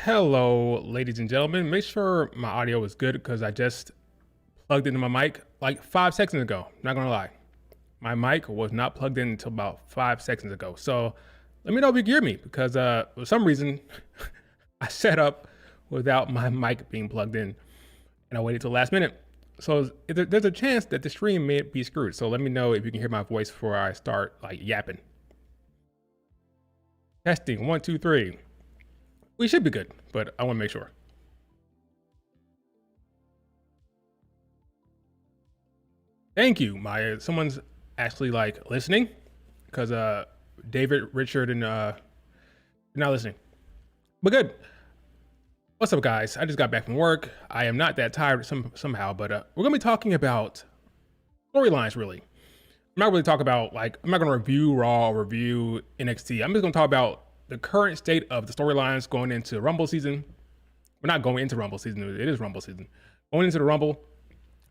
Hello, ladies and gentlemen. Make sure my audio is good because I just plugged into my mic like 5 seconds ago. Not gonna lie. My mic was not plugged in until about 5 seconds ago. So let me know if you can hear me because for some reason I set up without my mic being plugged in and I waited till the last minute. So there's a chance that the stream may be screwed. So let me know if you can hear my voice before I start like yapping. Testing, 1, 2, 3. We should be good, but I want to make sure. Thank you, Maya. Someone's actually like listening because David, Richard, and not listening. But good. What's up, guys? I just got back from work. I am not that tired somehow, but we're gonna be talking about storylines. Really, I'm not really talking about I'm not gonna review Raw or review NXT. I'm just gonna talk about the current state of the storylines going into Rumble season. We're not going into Rumble season. It is Rumble season. Going into the Rumble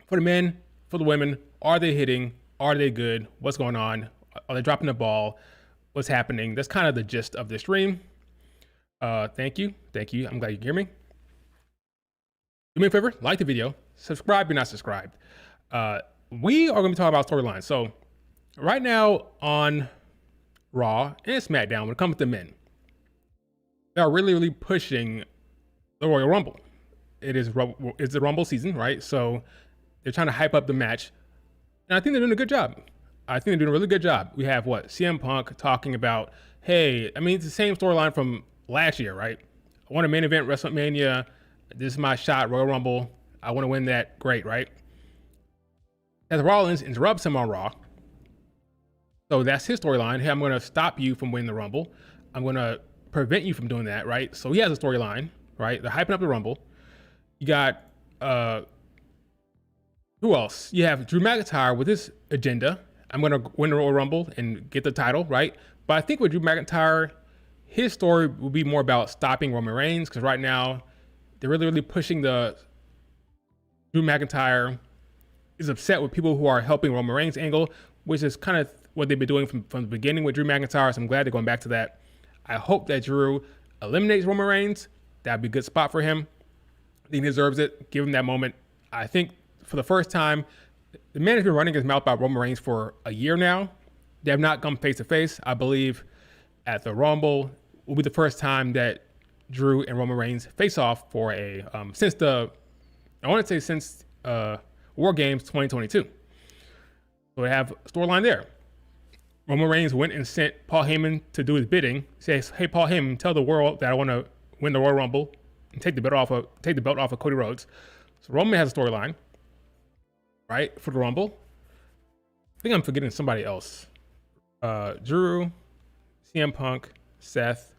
for the men, for the women. Are they hitting? Are they good? What's going on? Are they dropping the ball? What's happening? That's kind of the gist of the stream. Thank you. I'm glad you can hear me. Do me a favor, like the video, subscribe if you're not subscribed. We are going to be talking about storylines. So right now on Raw and SmackDown, when it comes to men, they are really pushing the Royal Rumble. It's the Rumble season, right? So they're trying to hype up the match. And I think they're doing a good job. I think they're doing a really good job. We have CM Punk talking about, hey, I mean, it's the same storyline from last year, right? I want a main event WrestleMania. This is my shot, Royal Rumble. I want to win that. Great, right? As Rollins interrupts him on Raw. So that's his storyline. Hey, I'm going to stop you from winning the Rumble. I'm going to prevent you from doing that, right? So he has a storyline, right? They're hyping up the Rumble. You got, who else? You have Drew McIntyre with his agenda. I'm going to win the Royal Rumble and get the title, right? But I think with Drew McIntyre, his story will be more about stopping Roman Reigns because right now they're really pushing the Drew McIntyre is upset with people who are helping Roman Reigns angle, which is kind of what they've been doing from the beginning with Drew McIntyre. So I'm glad they're going back to that. I hope that Drew eliminates Roman Reigns. That'd be a good spot for him. I think he deserves it. Give him that moment. I think for the first time, the man has been running his mouth about Roman Reigns for a year now. They have not come face to face. I believe at the Rumble will be the first time that Drew and Roman Reigns face off for since War Games 2022. So we have a storyline there. Roman Reigns went and sent Paul Heyman to do his bidding. Says, "Hey, Paul Heyman, tell the world that I want to win the Royal Rumble and take the belt off of Cody Rhodes." So Roman has a storyline, right, for the Rumble. I think I'm forgetting somebody else. Drew, CM Punk, Seth,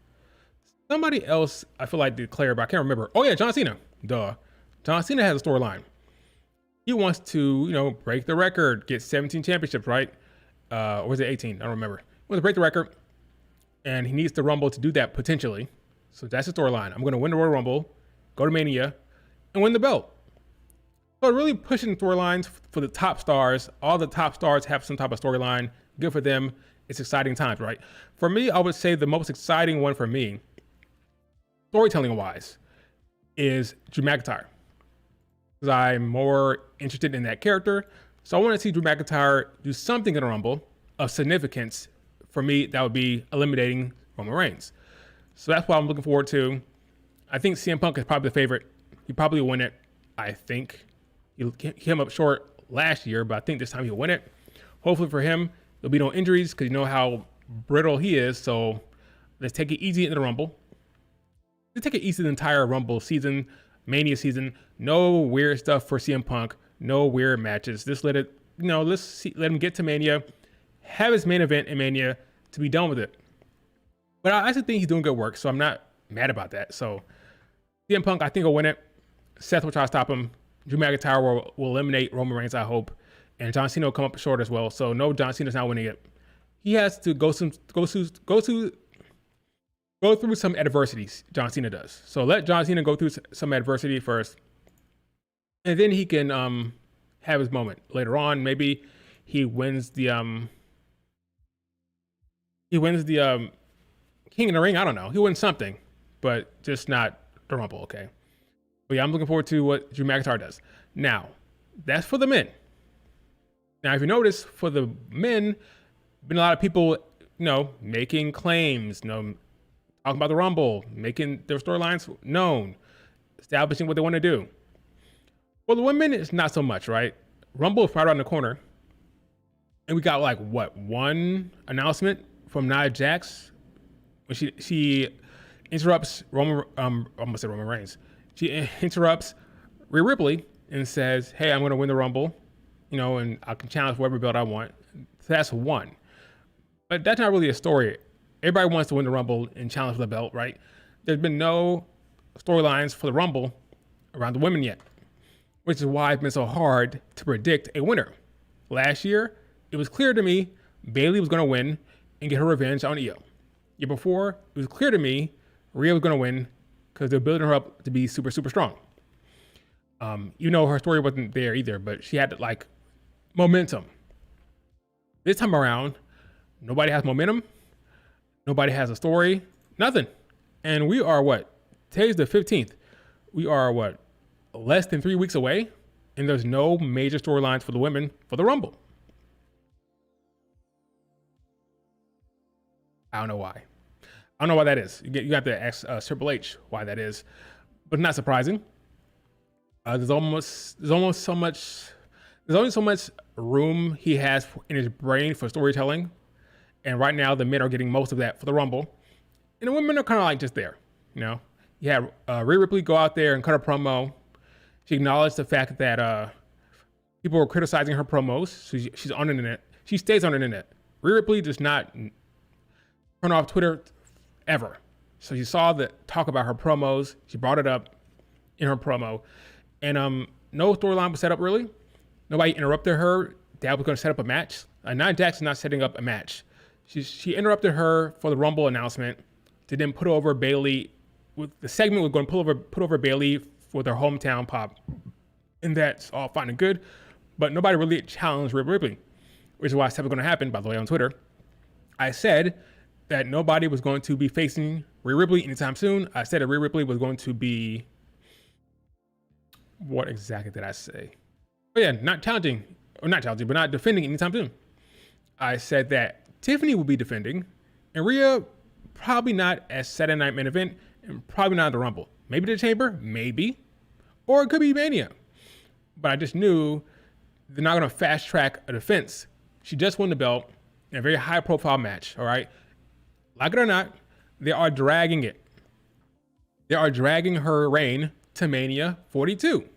somebody else. I feel like declared, but I can't remember. Oh yeah, John Cena. Duh. John Cena has a storyline. He wants to, break the record, get 17 championships, right? Or was it 18? I don't remember. He wants to break the record, and he needs the Rumble to do that potentially. So that's the storyline. I'm going to win the Royal Rumble, go to Mania, and win the belt. So really pushing storylines for the top stars. All the top stars have some type of storyline. Good for them. It's exciting times, right? For me, I would say the most exciting one for me, storytelling-wise, is Drew McIntyre. Because I'm more interested in that character. So I want to see Drew McIntyre do something in a Rumble of significance. For me, that would be eliminating Roman Reigns. So that's what I'm looking forward to. I think CM Punk is probably the favorite. He probably win it. I think he came up short last year, but I think this time he'll win it. Hopefully for him, there'll be no injuries because you know how brittle he is. So let's take it easy in the Rumble. Let's take it easy the entire Rumble season, Mania season. No weird stuff for CM Punk. No weird matches. Just let him get to Mania, have his main event in Mania to be done with it. But I actually think he's doing good work, so I'm not mad about that. So CM Punk, I think will win it. Seth will try to stop him. Drew McIntyre will eliminate Roman Reigns, I hope. And John Cena will come up short as well. So no, John Cena's not winning it. He has to go through some adversities. John Cena does. So let John Cena go through some adversity first. And then he can have his moment later on. Maybe he wins the King of the Ring. I don't know. He wins something, but just not the Rumble, okay? But yeah, I'm looking forward to what Drew McIntyre does. Now, that's for the men. Now, if you notice, for the men, been a lot of people, making claims, talking about the Rumble, making their storylines known, establishing what they want to do. For the women, it's not so much, right? Rumble is right around the corner. And we got one announcement from Nia Jax when she interrupts Roman Reigns. She interrupts Rhea Ripley and says, "Hey, I'm going to win the Rumble, and I can challenge whatever belt I want." So that's one. But that's not really a story. Everybody wants to win the Rumble and challenge for the belt, right? There's been no storylines for the Rumble around the women yet, which is why it's been so hard to predict a winner. Last year, it was clear to me Bayley was going to win and get her revenge on Io. Year before, it was clear to me Rhea was going to win because they're building her up to be super, super strong. Her story wasn't there either, but she had momentum. This time around, nobody has momentum. Nobody has a story. Nothing. And we are Today's the 15th. We are less than 3 weeks away, and there's no major storylines for the women for the Rumble. I don't know why. I don't know why that is. You have to ask Triple H why that is, but not surprising. There's only so much room he has in his brain for storytelling, and right now the men are getting most of that for the Rumble, and the women are kind of just there. You had Rhea Ripley go out there and cut a promo. She acknowledged the fact that people were criticizing her promos. So she's on the internet. She stays on the internet. Rhea Ripley does not turn off Twitter ever. So you saw the talk about her promos. She brought it up in her promo. And no storyline was set up really. Nobody interrupted her. Dad was going to set up a match. Nia Jax is not setting up a match. She interrupted her for the Rumble announcement to then put over Bayley. The segment was going to put over Bayley for their hometown pop. And that's all fine and good. But nobody really challenged Rhea Ripley, which is why I said it was going to happen, by the way, on Twitter. I said that nobody was going to be facing Rhea Ripley anytime soon. I said that Rhea Ripley was going to be... What exactly did I say? Oh yeah, not defending anytime soon. I said that Tiffany will be defending, and Rhea probably not at Saturday Night Main Event, and probably not at the Rumble. Maybe the Chamber, maybe, or it could be Mania. But I just knew they're not going to fast track a defense. She just won the belt in a very high profile match. All right, like it or not, they are dragging it. They are dragging her reign to Mania 42.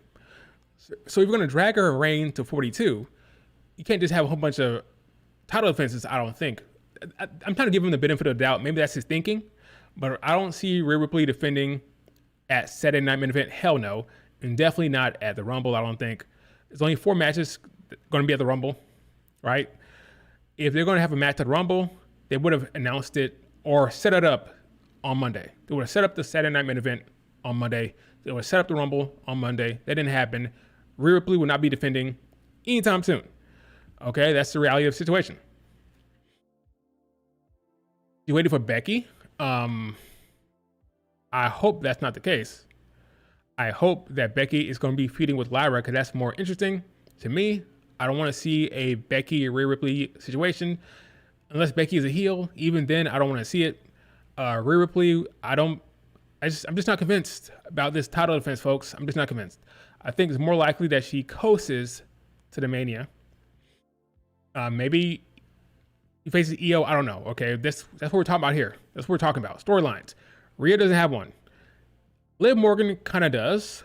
So if you're going to drag her reign to 42, you can't just have a whole bunch of title defenses, I don't think. I'm trying to give him the benefit of the doubt. Maybe that's his thinking, but I don't see Rhea Ripley defending at Saturday Night Main Event. Hell no. And definitely not at the Rumble, I don't think. There's only 4 matches going to be at the Rumble, right? If they're going to have a match at the Rumble, they would have announced it or set it up on Monday. They would have set up the Saturday Night Main Event on Monday. They would have set up the Rumble on Monday. That didn't happen. Rhea Ripley will not be defending anytime soon. Okay, that's the reality of the situation. You waited for Becky? I hope that's not the case. I hope that Becky is going to be feuding with Lyra because that's more interesting to me. I don't want to see a Becky Rhea Ripley situation unless Becky is a heel. Even then, I don't want to see it. Rhea Ripley, I'm just not convinced about this title defense, folks. I'm just not convinced. I think it's more likely that she coasts to the Mania. Maybe he faces Io. I don't know. Okay, that's what we're talking about here. That's what we're talking about. Storylines. Rhea doesn't have one. Liv Morgan kind of does,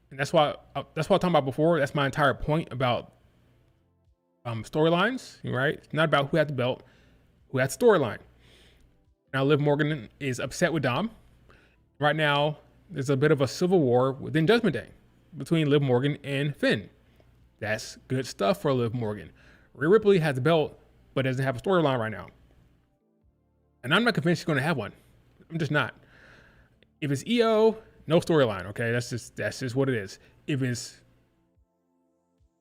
and that's what I was talking about before. That's my entire point about storylines. Right? It's not about who had the belt, who had storyline. Now Liv Morgan is upset with Dom. Right now, there's a bit of a civil war within Judgment Day between Liv Morgan and Finn. That's good stuff for Liv Morgan. Rhea Ripley has the belt, but doesn't have a storyline right now. And I'm not convinced she's going to have one. I'm just not. If it's Io, no storyline, okay? That's just what it is. If it's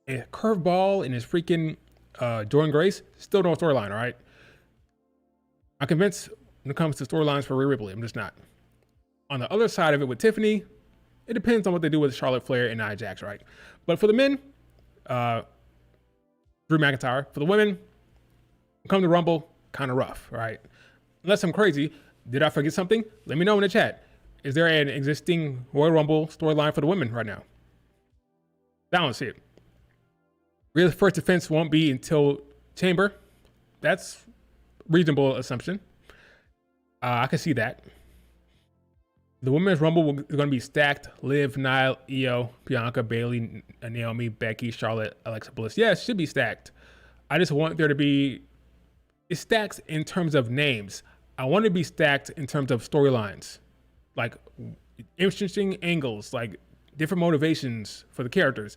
a curveball and it's freaking Jordan Grace, still no storyline, all right? I'm convinced when it comes to storylines for Rhea Ripley. I'm just not. On the other side of it with Tiffany, It depends on what they do with Charlotte Flair and Nia Jax, right? But for the men, Drew McIntyre. For the women, come to Rumble, kind of rough, right? Unless I'm crazy, did I forget something? Let me know in the chat. Is there an existing Royal Rumble storyline for the women right now? I don't see it. Rhea's first defense won't be until Chamber. That's reasonable assumption. I can see that. The women's Rumble is going to be stacked. Liv, Nia, Io, Bianca, Bayley, Naomi, Becky, Charlotte, Alexa Bliss. Yeah, it should be stacked. I just want there to be... It stacks in terms of names. I want it to be stacked in terms of storylines. Like interesting angles, like different motivations for the characters.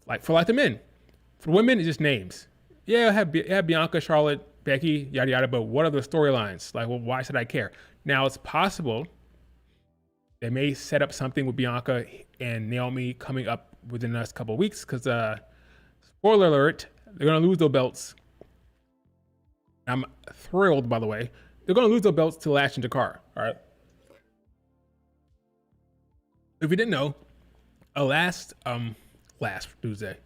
Like for the men. For women, it's just names. Yeah, have Bianca, Charlotte, Becky, yada yada, but what are the storylines? Like, well, why should I care? Now, it's possible they may set up something with Bianca and Naomi coming up within the next couple of weeks, because, spoiler alert, they're going to lose those belts. I'm thrilled, by the way. They're going to lose those belts to Lash and Jakar, all right? If you didn't know, last Tuesday,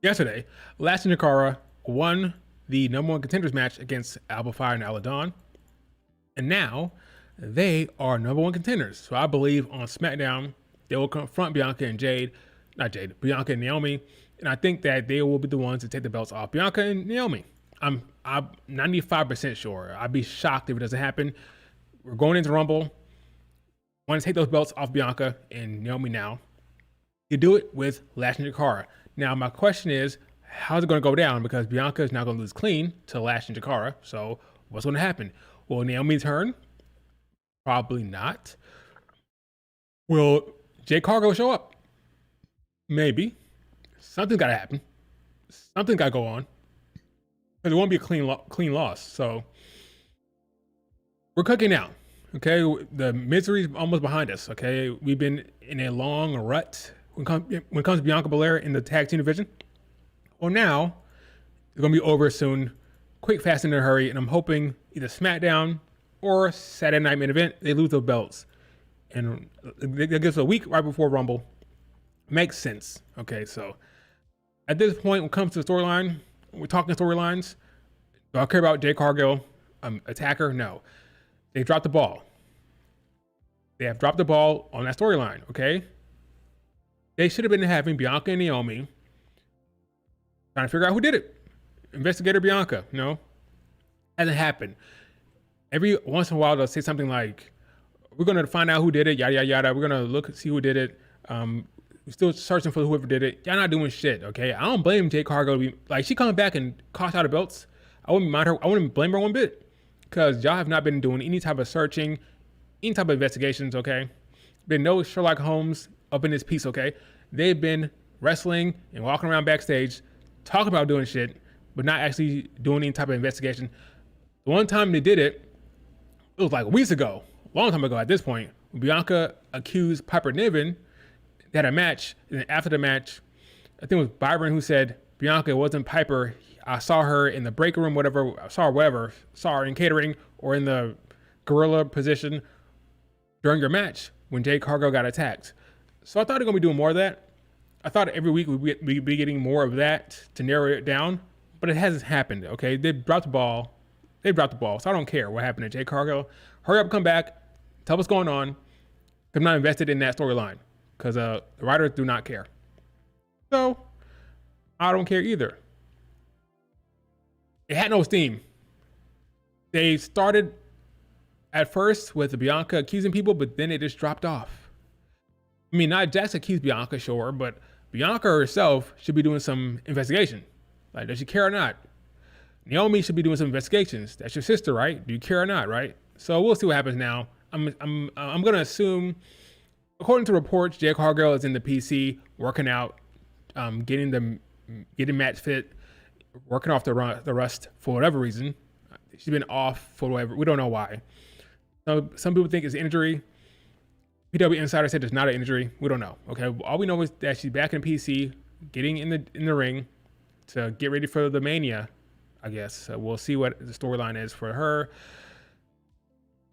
yesterday, Lash and Jakara won the number 1 contenders match against Alba Fire and Aladon. And now they are number 1 contenders. So I believe on SmackDown, they will confront Bianca and Bianca and Naomi. And I think that they will be the ones to take the belts off Bianca and Naomi. I'm 95% sure. I'd be shocked if it doesn't happen. We're going into Rumble. Want to take those belts off Bianca and Naomi now. You do it with Lash and Jakara. Now, my question is, how's it going to go down? Because Bianca is now going to lose clean to Lash and Jakara. So what's going to happen? Will Naomi turn? Probably not. Will Jade Cargill show up? Maybe. Something's got to happen. Something's got to go on. Because it won't be a clean loss. So we're cooking now. Okay, the misery is almost behind us. Okay, we've been in a long rut when it comes to Bianca Belair in the tag team division. Well, now it's gonna be over soon, quick, fast, and in a hurry. And I'm hoping either SmackDown or Saturday Night Main Event they lose those belts, and they give us a week right before Rumble. Makes sense. Okay, so at this point, when it comes to the storyline, we're talking storylines. Do I care about Jade Cargill? Attacker? No. They dropped the ball. They have dropped the ball on that storyline, okay? They should have been having Bianca and Naomi trying to figure out who did it. Investigator Bianca, no? Hasn't happened. Every once in a while, they'll say something like, we're going to find out who did it, yada, yada, yada. We're going to look and see who did it. We're still searching for whoever did it. Y'all not doing shit, okay? I don't blame Jade Cargill. Like, she comes back and costs out the belts. I wouldn't mind her. I wouldn't blame her one bit. Because y'all have not been doing any type of searching, any type of investigations, okay? Been no Sherlock Holmes up in this piece, okay? They've been wrestling and walking around backstage, talking about doing shit, but not actually doing any type of investigation. The one time they did it, it was like weeks ago, a long time ago at this point, when Bianca accused Piper Niven. They had a match, and then after the match, I think it was Byron who said, Bianca, it wasn't Piper. I saw her in the break room, whatever. I saw her in catering or in the gorilla position during your match when Jade Cargill got attacked. So I thought they're going to be doing more of that. I thought every week we'd be getting more of that to narrow it down, but it hasn't happened, okay? They dropped the ball. So I don't care what happened to Jade Cargill. Hurry up, come back. Tell what's going on. I'm not invested in that storyline because the writers do not care. So I don't care either. It had no steam. They started at first with Bianca accusing people, but then it just dropped off. I mean, not Jax accused Bianca, sure, but Bianca herself should be doing some investigation. Like, does she care or not? Naomi should be doing some investigations. That's your sister, right? Do you care or not, right? So we'll see what happens now. I'm gonna assume, according to reports, Jade Cargill is in the PC working out, getting match fit, working off the rust for whatever reason. She's been off for whatever. We don't know why. So some people think it's injury. PW Insider said it's not an injury. We don't know. Okay, all we know is that she's back in PC, getting in the ring to get ready for the Mania, I guess. So we'll see what the storyline is for her.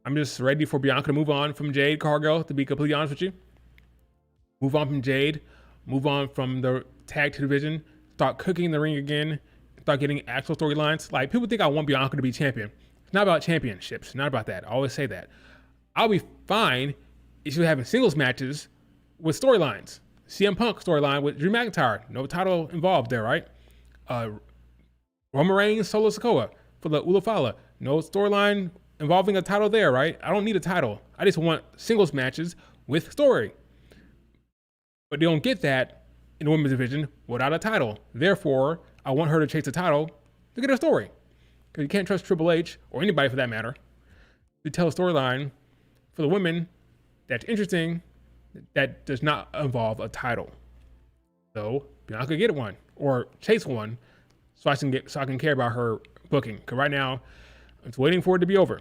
I'm just ready for Bianca to move on from Jade Cargill, to be completely honest with you. Move on from Jade, move on from the tag team division, start cooking in the ring again, start getting actual storylines. Like, people think I want Bianca to be champion. It's not about championships. It's not about that. I always say that. I'll be fine if you're having singles matches with storylines. CM Punk storyline with Drew McIntyre. No title involved there, right? Roman Reigns, Solo Sikoa for the Ula Fala. No storyline involving a title there, right? I don't need a title. I just want singles matches with story. But they don't get that in the women's division without a title. Therefore, I want her to chase the title to get a story. Because you can't trust Triple H, or anybody for that matter, to tell a storyline for the women that's interesting, that does not involve a title. So Bianca get one or chase one, so I can care about her booking. Because right now, I'm just waiting for it to be over.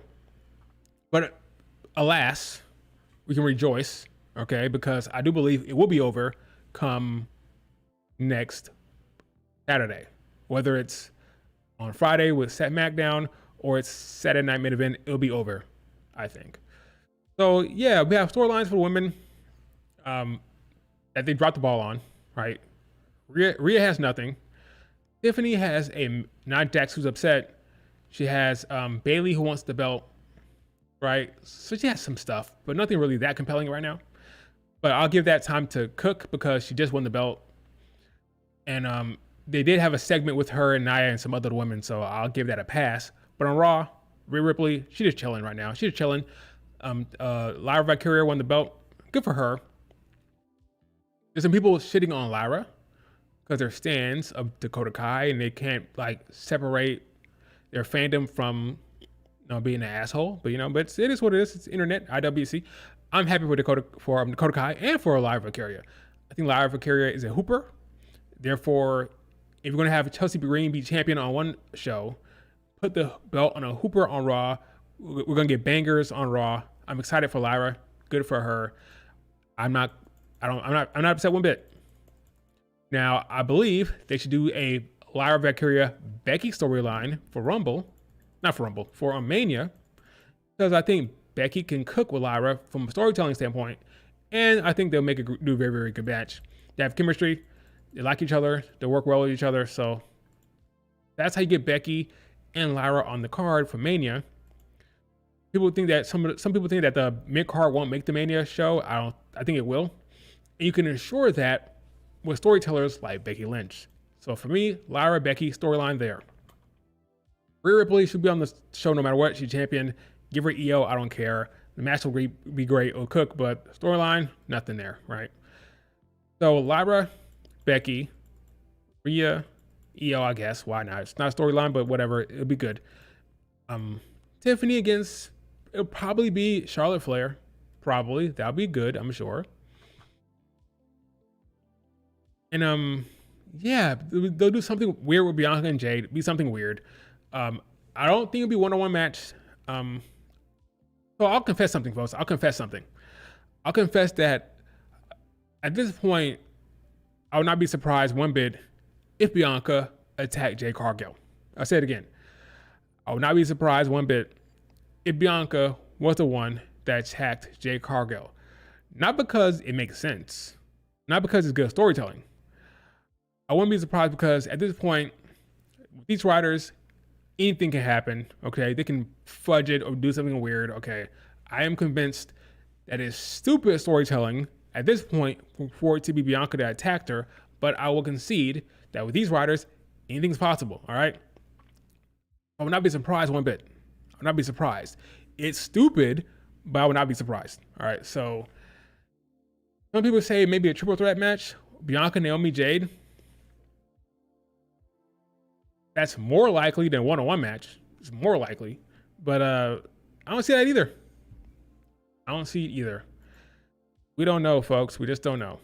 But alas, we can rejoice, okay? Because I do believe it will be over come next Saturday, whether it's on Friday with Seth MacDown or it's Saturday Night Main Event. It'll be over, I think. So yeah, we have storylines for women that they dropped the ball on, right? Rhea has nothing. Tiffany has a not Dax who's upset. She has Bayley who wants the belt, right? So she has some stuff, but nothing really that compelling right now. But I'll give that time to cook because she just won the belt. And they did have a segment with her and Nia and some other women, so I'll give that a pass. But on Raw, Rhea Ripley, she's just chilling right now. She's just chilling. Lyra Vaquer won the belt. Good for her. There's some people shitting on Lyra because they're stands of Dakota Kai and they can't like separate their fandom from being an asshole. But but it is what it is. It's internet, IWC. I'm happy for Dakota Kai and for Lyra Vaquer. I think Lyra Vaquer is a hooper. Therefore, if you're going to have Chelsea Green be champion on one show, put the belt on a hooper on Raw. We're going to get bangers on Raw. I'm excited for Lyra. Good for her. I'm not upset one bit. Now, I believe they should do a Lyra Vaquer Becky storyline for for Mania, because I think Becky can cook with Lyra from a storytelling standpoint, and I think they'll do a very, very good match. They have chemistry. They like each other. They work well with each other. So that's how you get Becky and Lyra on the card for Mania. People think that some people think that the mid card won't make the Mania show. I think it will. And you can ensure that with storytellers like Becky Lynch. So for me, Lyra, Becky storyline there. Rhea Ripley should be on the show no matter what. She's champion. Give her EO. I don't care. The match will be great. It'll cook, but storyline, nothing there, right? So Lyra, Becky, Rhea, EO, I guess. Why not? It's not a storyline, but whatever. It'll be good. Tiffany against, it'll probably be Charlotte Flair. Probably. That'll be good, I'm sure. And yeah, they'll do something weird with Bianca and Jade. It'll be something weird. I don't think it'll be one-on-one match. So I'll confess something, folks. I'll confess that at this point, I would not be surprised one bit if Bianca attacked Jade Cargill. I'll say it again. I would not be surprised one bit if Bianca was the one that attacked Jade Cargill. Not because it makes sense. Not because it's good storytelling. I wouldn't be surprised because at this point, with these writers, anything can happen, okay? They can fudge it or do something weird, okay? I am convinced that it's stupid storytelling at this point for it to be Bianca that attacked her, but I will concede that with these writers, anything's possible, all right? I will not be surprised one bit. I will not be surprised. It's stupid, but I will not be surprised, all right? So some people say maybe a triple threat match, Bianca, Naomi, Jade. That's more likely than a one-on-one match. It's more likely. But I don't see that either. I don't see it either. We don't know, folks. We just don't know.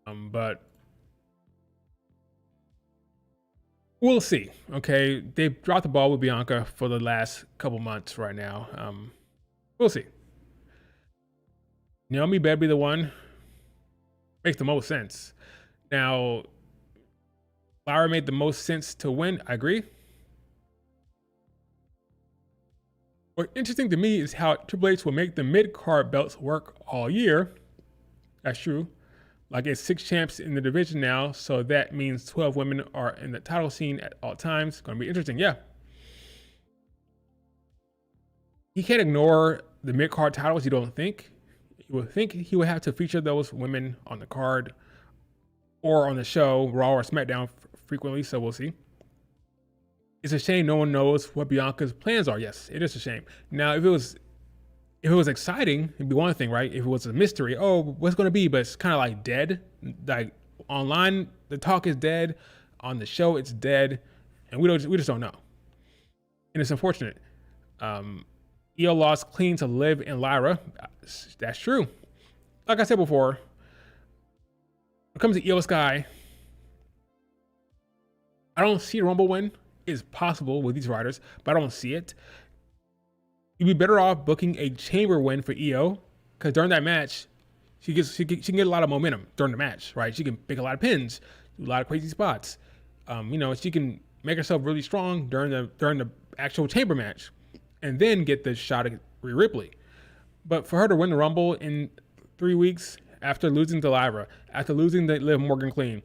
But we'll see. Okay, they've dropped the ball with Bianca for the last couple months right now. We'll see. Naomi better be the one. Makes the most sense. Now, Lyra made the most sense to win. I agree. What's interesting to me is how Triple H will make the mid-card belts work all year, That's true. Like it's 6 champs in the division now, so that means 12 women are in the title scene at all times. Going to be interesting. Yeah. He can't ignore the mid-card titles, you don't think? You would think he would have to feature those women on the card or on the show, Raw or SmackDown frequently, so we'll see. It's a shame no one knows what Bianca's plans are. Yes, it is a shame. Now, if it was exciting, it'd be one thing, right? If it was a mystery, oh, what's going to be? But it's kind of like dead. Like online, the talk is dead. On the show, it's dead, and we just don't know. And it's unfortunate. Io lost clean to Liv and Lyra. That's true. Like I said before, when it comes to Io Sky, I don't see a Rumble win. It's possible with these riders, but I don't see it. You'd be better off booking a chamber win for Io, because during that match, she can get a lot of momentum during the match, right? She can pick a lot of pins, do a lot of crazy spots. She can make herself really strong during the actual chamber match, and then get the shot at Rhea Ripley. But for her to win the Rumble in 3 weeks after losing to Lyra, after losing to Liv Morgan clean,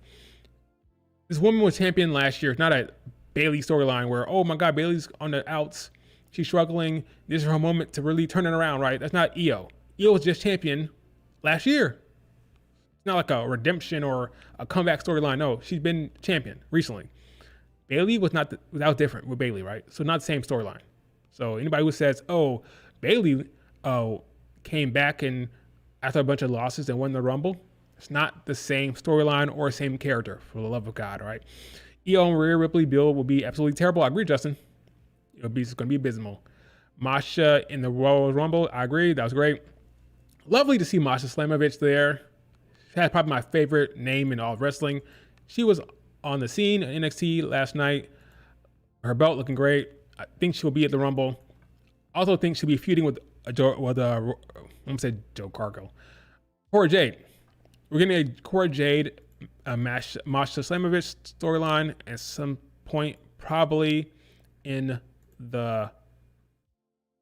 this woman was champion last year. It's not a Bayley storyline where, oh my God, Bayley's on the outs. She's struggling. This is her moment to really turn it around, right? That's not Io. Io was just champion last year. It's not like a redemption or a comeback storyline. No, she's been champion recently. Bayley was not that was different with Bayley, right? So not the same storyline. So anybody who says, oh, Bayley came back and after a bunch of losses and won the Rumble, it's not the same storyline or same character, for the love of God, right? Io and Rhea Ripley build will be absolutely terrible. I agree, Justin. It's going to be abysmal. Masha in the Royal Rumble, I agree. That was great. Lovely to see Masha Slamovich there. She had probably my favorite name in all of wrestling. She was on the scene at NXT last night. Her belt looking great. I think she'll be at the Rumble. Also think she'll be feuding with I'm gonna say Joe Cargo. Cora Jade. We're getting a Cora Jade Masha Slamovich storyline at some point, probably in the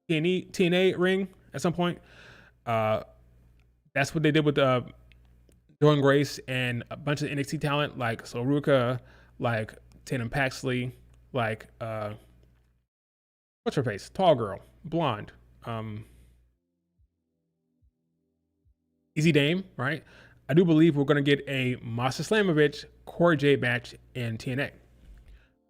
TNA ring at some point. That's what they did with Jordan Grace and a bunch of NXT talent like Soruka, like Tatum Paxley, like what's her face? Tall girl, blonde. Easy Dame, right? I do believe we're going to get a Masha Slamovich Cora Jade match in TNA.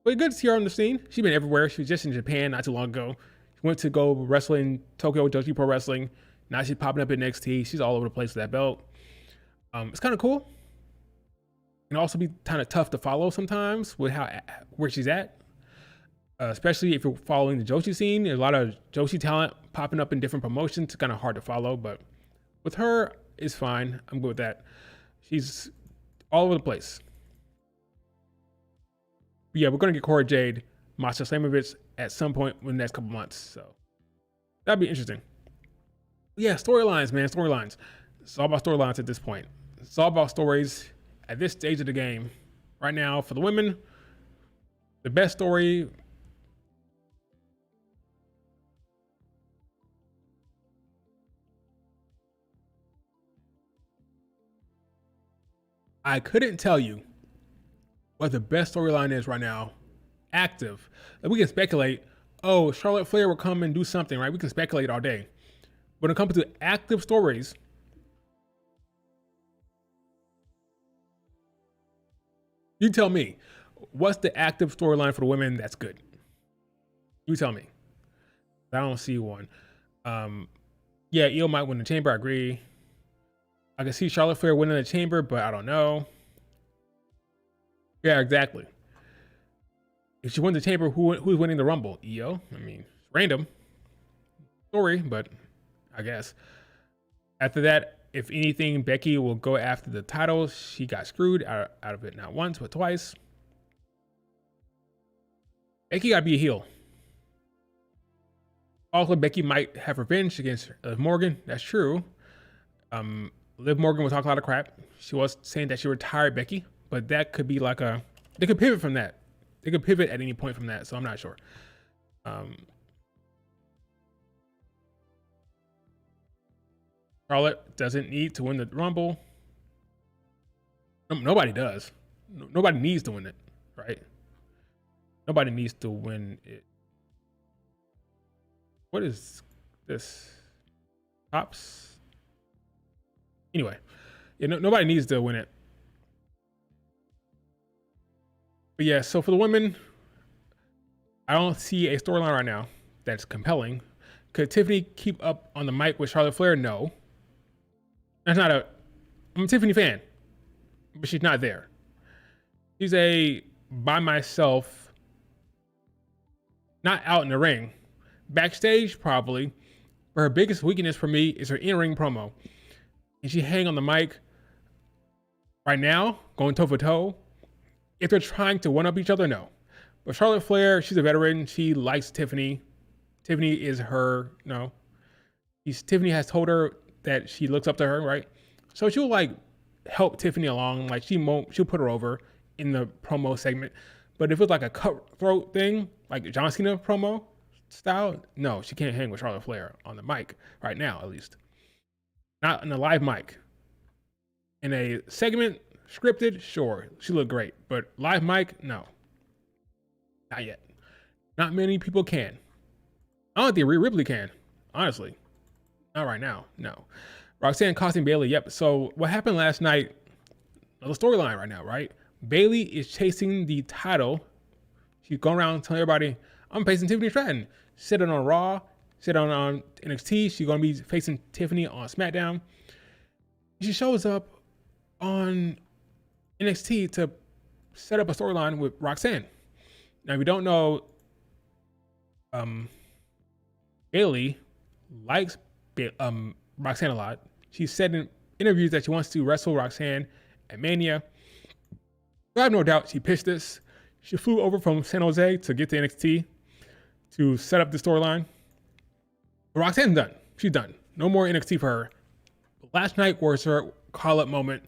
But good to see her on the scene. She's been everywhere. She was just in Japan not too long ago. She went to go wrestle in Tokyo Joshi Pro Wrestling. Now she's popping up in NXT. She's all over the place with that belt. It's kind of cool. It can also be kind of tough to follow sometimes with where she's at. Especially if you're following the Joshi scene. There's a lot of Joshi talent popping up in different promotions. It's kind of hard to follow, but with her, it's fine. I'm good with that. She's all over the place. But yeah, we're going to get Cora Jade, Masha Slamovich at some point in the next couple months. So that'd be interesting. Yeah, storylines, man. Storylines. It's all about storylines at this point. It's all about stories at this stage of the game. Right now, for the women, the best story... I couldn't tell you what the best storyline is right now, active. Like we can speculate, oh, Charlotte Flair will come and do something, right? We can speculate all day. When it comes to active stories, you tell me, what's the active storyline for the women that's good? You tell me. I don't see one. Yeah, Io might win the chamber, I agree. I can see Charlotte Flair winning the chamber, but I don't know. Yeah, exactly. If she wins the chamber, who's winning the Rumble? Io? I mean, random story, but I guess. After that, if anything, Becky will go after the title. She got screwed out of it not once, but twice. Becky got to be a heel. Also, Becky might have revenge against Morgan. That's true. Liv Morgan will talk a lot of crap. She was saying that she retired Becky, but that could be like they could pivot from that. They could pivot at any point from that, so I'm not sure. Charlotte doesn't need to win the Rumble. Nobody does. Nobody needs to win it, right? Nobody needs to win it. What is this? Tops? Anyway, yeah, nobody needs to win it. But yeah, so for the women, I don't see a storyline right now that's compelling. Could Tiffany keep up on the mic with Charlotte Flair? No. That's not a. I'm a Tiffany fan, but she's not there. She's a by myself, not out in the ring. Backstage, probably. But her biggest weakness for me is her in-ring promo. And she hang on the mic right now, going toe for toe. If they're trying to one-up each other, no. But Charlotte Flair, she's a veteran. She likes Tiffany. Tiffany is her, no. Tiffany has told her that she looks up to her, right? So she'll like help Tiffany along. Like she'll put her over in the promo segment. But if it's like a cutthroat thing, like John Cena promo style, no, she can't hang with Charlotte Flair on the mic right now, at least. Not in a live mic. In a segment, scripted, sure, she looked great. But live mic, no. Not yet. Not many people can. I don't think Rhea Ripley can, honestly. Not right now, no. Roxanne costing Bayley, yep. So what happened last night, the storyline right now, right? Bayley is chasing the title. She's going around telling everybody, I'm facing Tiffany Stratton. She said it on Raw, said it on NXT. She's going to be facing Tiffany on SmackDown. She shows up on NXT to set up a storyline with Roxanne. Now, if you don't know, Bayley likes Roxanne a lot. She said in interviews that she wants to wrestle Roxanne at Mania. I have no doubt she pitched this. She flew over from San Jose to get to NXT to set up the storyline. Roxanne's done. She's done. No more NXT for her. But last night was her call-up moment.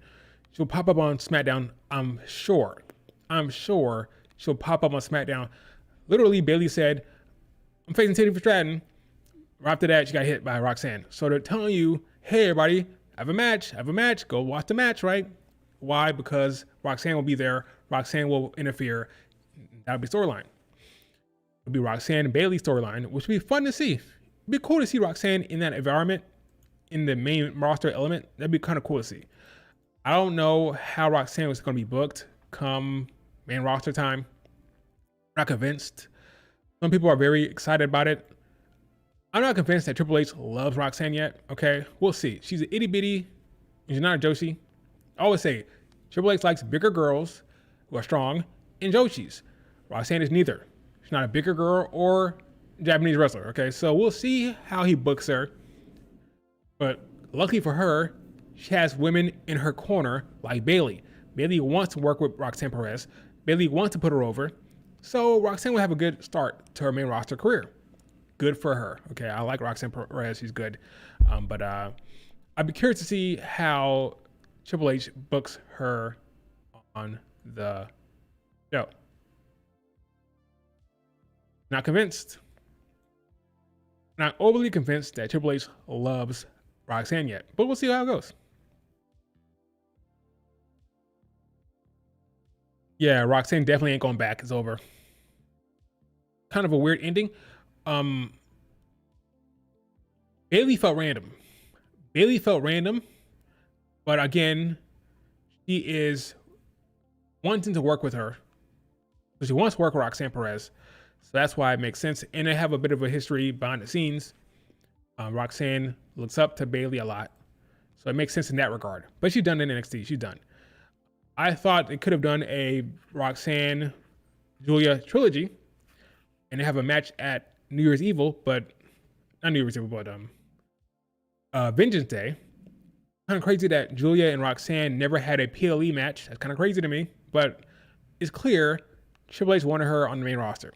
She'll pop up on SmackDown. I'm sure she'll pop up on SmackDown. Literally, Bayley said, I'm facing Tiffany Stratton. Right after that, she got hit by Roxanne. So they're telling you, hey, everybody, I have a match. Go watch the match, right? Why? Because Roxanne will be there. Roxanne will interfere. That'll be storyline. It'll be Roxanne and Bayley storyline, which would be fun to see. It'd be cool to see Roxanne in that environment, in the main roster element. That'd be kind of cool to see. I don't know how Roxanne was going to be booked come main roster time. I'm not convinced. Some people are very excited about it. I'm not convinced that Triple H loves Roxanne yet. Okay, we'll see. She's an itty bitty. She's not a Joshi. I always say Triple H likes bigger girls who are strong and Joshis. Roxanne is neither. She's not a bigger girl or Japanese wrestler. Okay, so we'll see how he books her. But luckily for her, she has women in her corner like Bayley. Bayley wants to work with Roxanne Perez. Bayley wants to put her over. So Roxanne will have a good start to her main roster career. Good for her. Okay, I like Roxanne Perez. She's good. But I'd be curious to see how Triple H books her on the show. Not convinced. Not overly convinced that Triple H loves Roxanne yet. But we'll see how it goes. Yeah, Roxanne definitely ain't going back. It's over. Kind of a weird ending. Bayley felt random. But again, she is wanting to work with her. So she wants to work with Roxanne Perez. So that's why it makes sense. And they have a bit of a history behind the scenes. Roxanne looks up to Bayley a lot. So it makes sense in that regard. But she's done in NXT. She's done. I thought they could have done a Roxanne Julia trilogy and they have a match at New Year's Evil, but not New Year's Evil, but Vengeance Day. Kind of crazy that Julia and Roxanne never had a PLE match. That's kind of crazy to me, but it's clear Triple H wanted her on the main roster.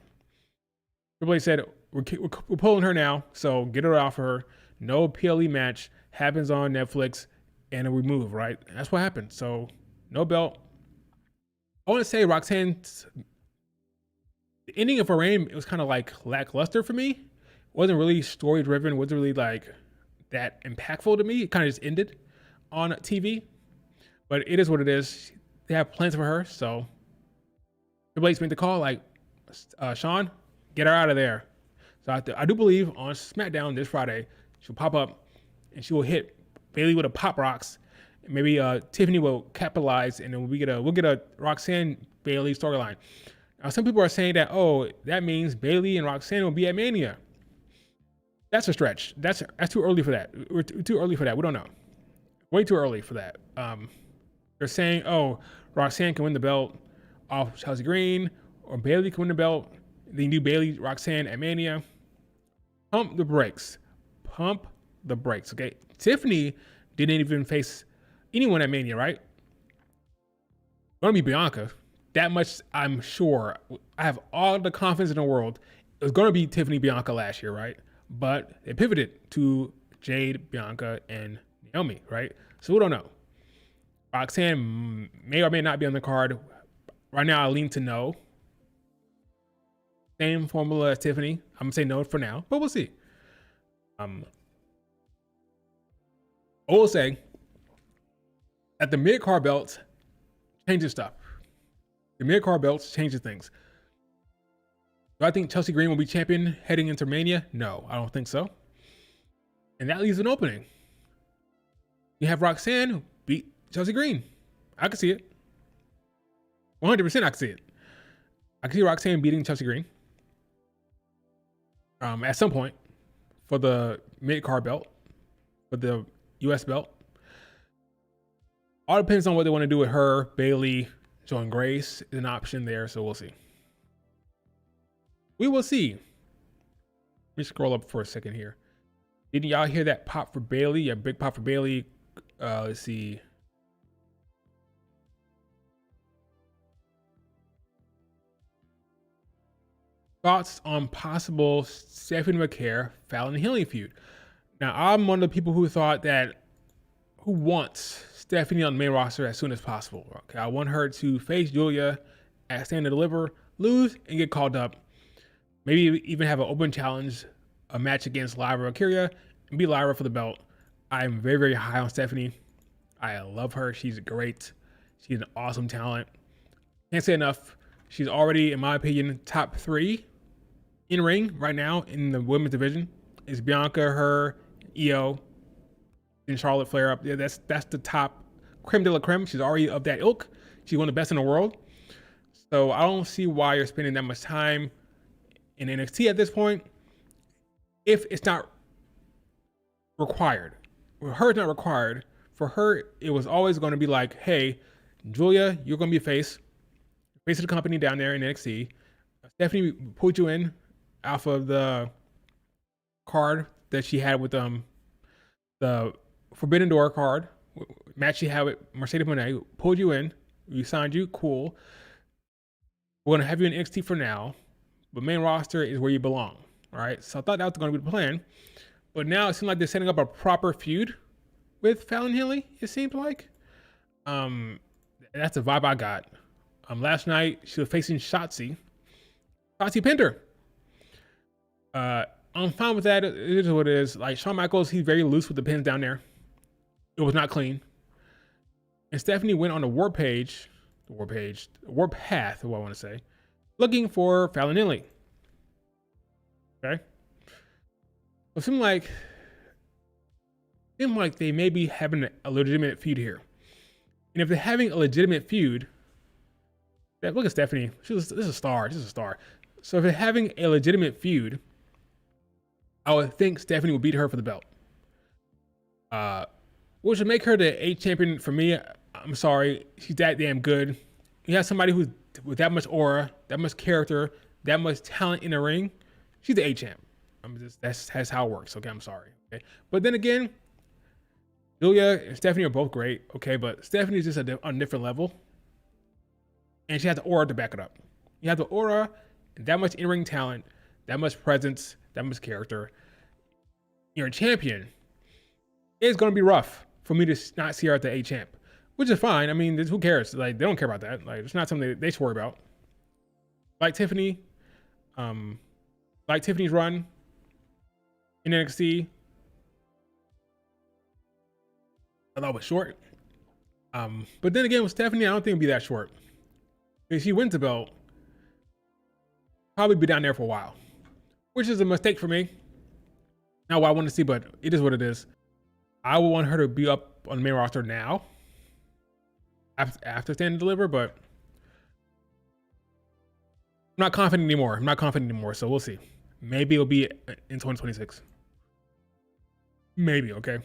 Triple H said, we're pulling her now, so get her off of her. No PLE match happens on Netflix, and we move, right? And that's what happened. So no belt. I want to say Roxanne's the ending of her reign, it was kind of like lackluster for me. It wasn't really story driven, wasn't really like that impactful to me. It kind of just ended on TV. But it is what it is. they have plans for her. So Triple H made the call, like, Sean, get her out of there. So I do believe on SmackDown this Friday, she'll pop up and she will hit Bayley with a pop rocks. And maybe Tiffany will capitalize, and then we'll get a Roxanne Bayley storyline. Now, some people are saying that, oh, that means Bayley and Roxanne will be at Mania. That's a stretch. That's too early for that. We're too early for that. We don't know. Way too early for that. They're saying, oh, Roxanne can win the belt off Chelsea Green, or Bayley can win the belt. Then you do Bayley, Roxanne at Mania. Pump the brakes. Pump the brakes, okay? Tiffany didn't even face anyone at Mania, right? It's going to be Bianca. That much I'm sure. I have all the confidence in the world. It was going to be Tiffany Bianca last year, right? But they pivoted to Jade, Bianca, and Naomi, right? So we don't know. Roxanne may or may not be on the card. Right now, I lean to no. Same formula as Tiffany. I'm going to say no for now, but we'll see. I will say that the mid-card belts changes stuff. The mid-card belts changes things. Do I think Chelsea Green will be champion heading into Mania? No, I don't think so. And that leaves an opening. You have Roxanne beat Chelsea Green. I can see it. 100% I can see it. I can see Roxanne beating Chelsea Green at some point for the mid-card belt, for the US belt. All depends on what they want to do with her. Bayley, Joan Grace is an option there, so we'll see. We will see. Let me scroll up for a second here. Didn't y'all hear that pop for Bayley? Yeah, big pop for Bayley. Let's see. Thoughts on possible Stephanie Vaquer, Fallon Henley feud. Now, I'm one of the people who wants Stephanie on the main roster as soon as possible. Okay, I want her to face Julia at Stand and Deliver, lose, and get called up. Maybe even have an open challenge, a match against Lyra Valkyria, and beat Lyra for the belt. I'm very, very high on Stephanie. I love her. She's great. She's an awesome talent. Can't say enough. She's already, in my opinion, top 3 in ring right now in the women's division. It's Bianca, her, Io, and Charlotte Flair up there. That's the top creme de la creme. She's already of that ilk. She's one of the best in the world. So I don't see why you're spending that much time in NXT at this point if it's not required. For her, it's not required. For her, it was always going to be like, hey, Julia, you're going to be face of the company down there in NXT. Stephanie pulled you in off of the card that she had with the Forbidden Door card match she had with Mercedes Moné. Pulled you in. We signed you. Cool. We're going to have you in NXT for now. But main roster is where you belong, all right? So I thought that was going to be the plan. But now it seems like they're setting up a proper feud with Fallon Henley, it seems like. That's the vibe I got. Last night, she was facing Shotzi Pinder. I'm fine with that. It is what it is. Like, Shawn Michaels, he's very loose with the pins down there. It was not clean. And Stephanie went on the warp path, what I want to say, looking for Fallon Henley. Okay? It seemed like they may be having a legitimate feud here. And if they're having a legitimate feud, look at Stephanie. This is a star. She's a star. So if they're having a legitimate feud, I would think Stephanie will beat her for the belt. Which would make her the 8 champion for me. I'm sorry. She's that damn good. You have somebody who's with that much aura, that much character, that much talent in the ring. She's the 8 champ. That's how it works. Okay, I'm sorry. Okay, but then again, Julia and Stephanie are both great. Okay, but Stephanie's just on a different level, and she has the aura to back it up. You have the aura, that much in-ring talent, that much presence, that much character. You're a champion. It's gonna be rough for me to not see her at the 8 champ, which is fine. I mean, who cares? Like, they don't care about that. Like, it's not something they should worry about. Like Tiffany, like Tiffany's run in NXT, I thought it was short. But then again, with Stephanie, I don't think it'll be that short. If she wins the belt, probably be down there for a while, which is a mistake for me. Not what I want to see, but it is what it is. I would want her to be up on the main roster now, after Stand and Deliver, but I'm not confident anymore. So we'll see. Maybe it'll be in 2026. Maybe, okay.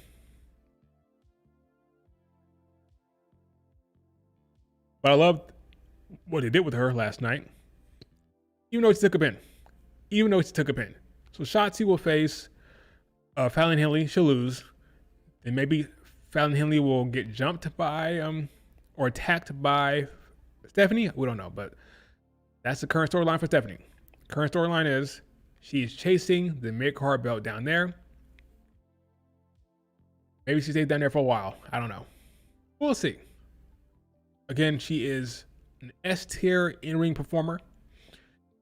But I loved what they did with her last night. Even though she took a pin. So Shotzi will face Fallon Henley. She'll lose. And maybe Fallon Henley will get jumped by or attacked by Stephanie. We don't know, but that's the current storyline for Stephanie. Current storyline is she's chasing the mid-card belt down there. Maybe she stays down there for a while. I don't know. We'll see. Again, she is an S-tier in-ring performer.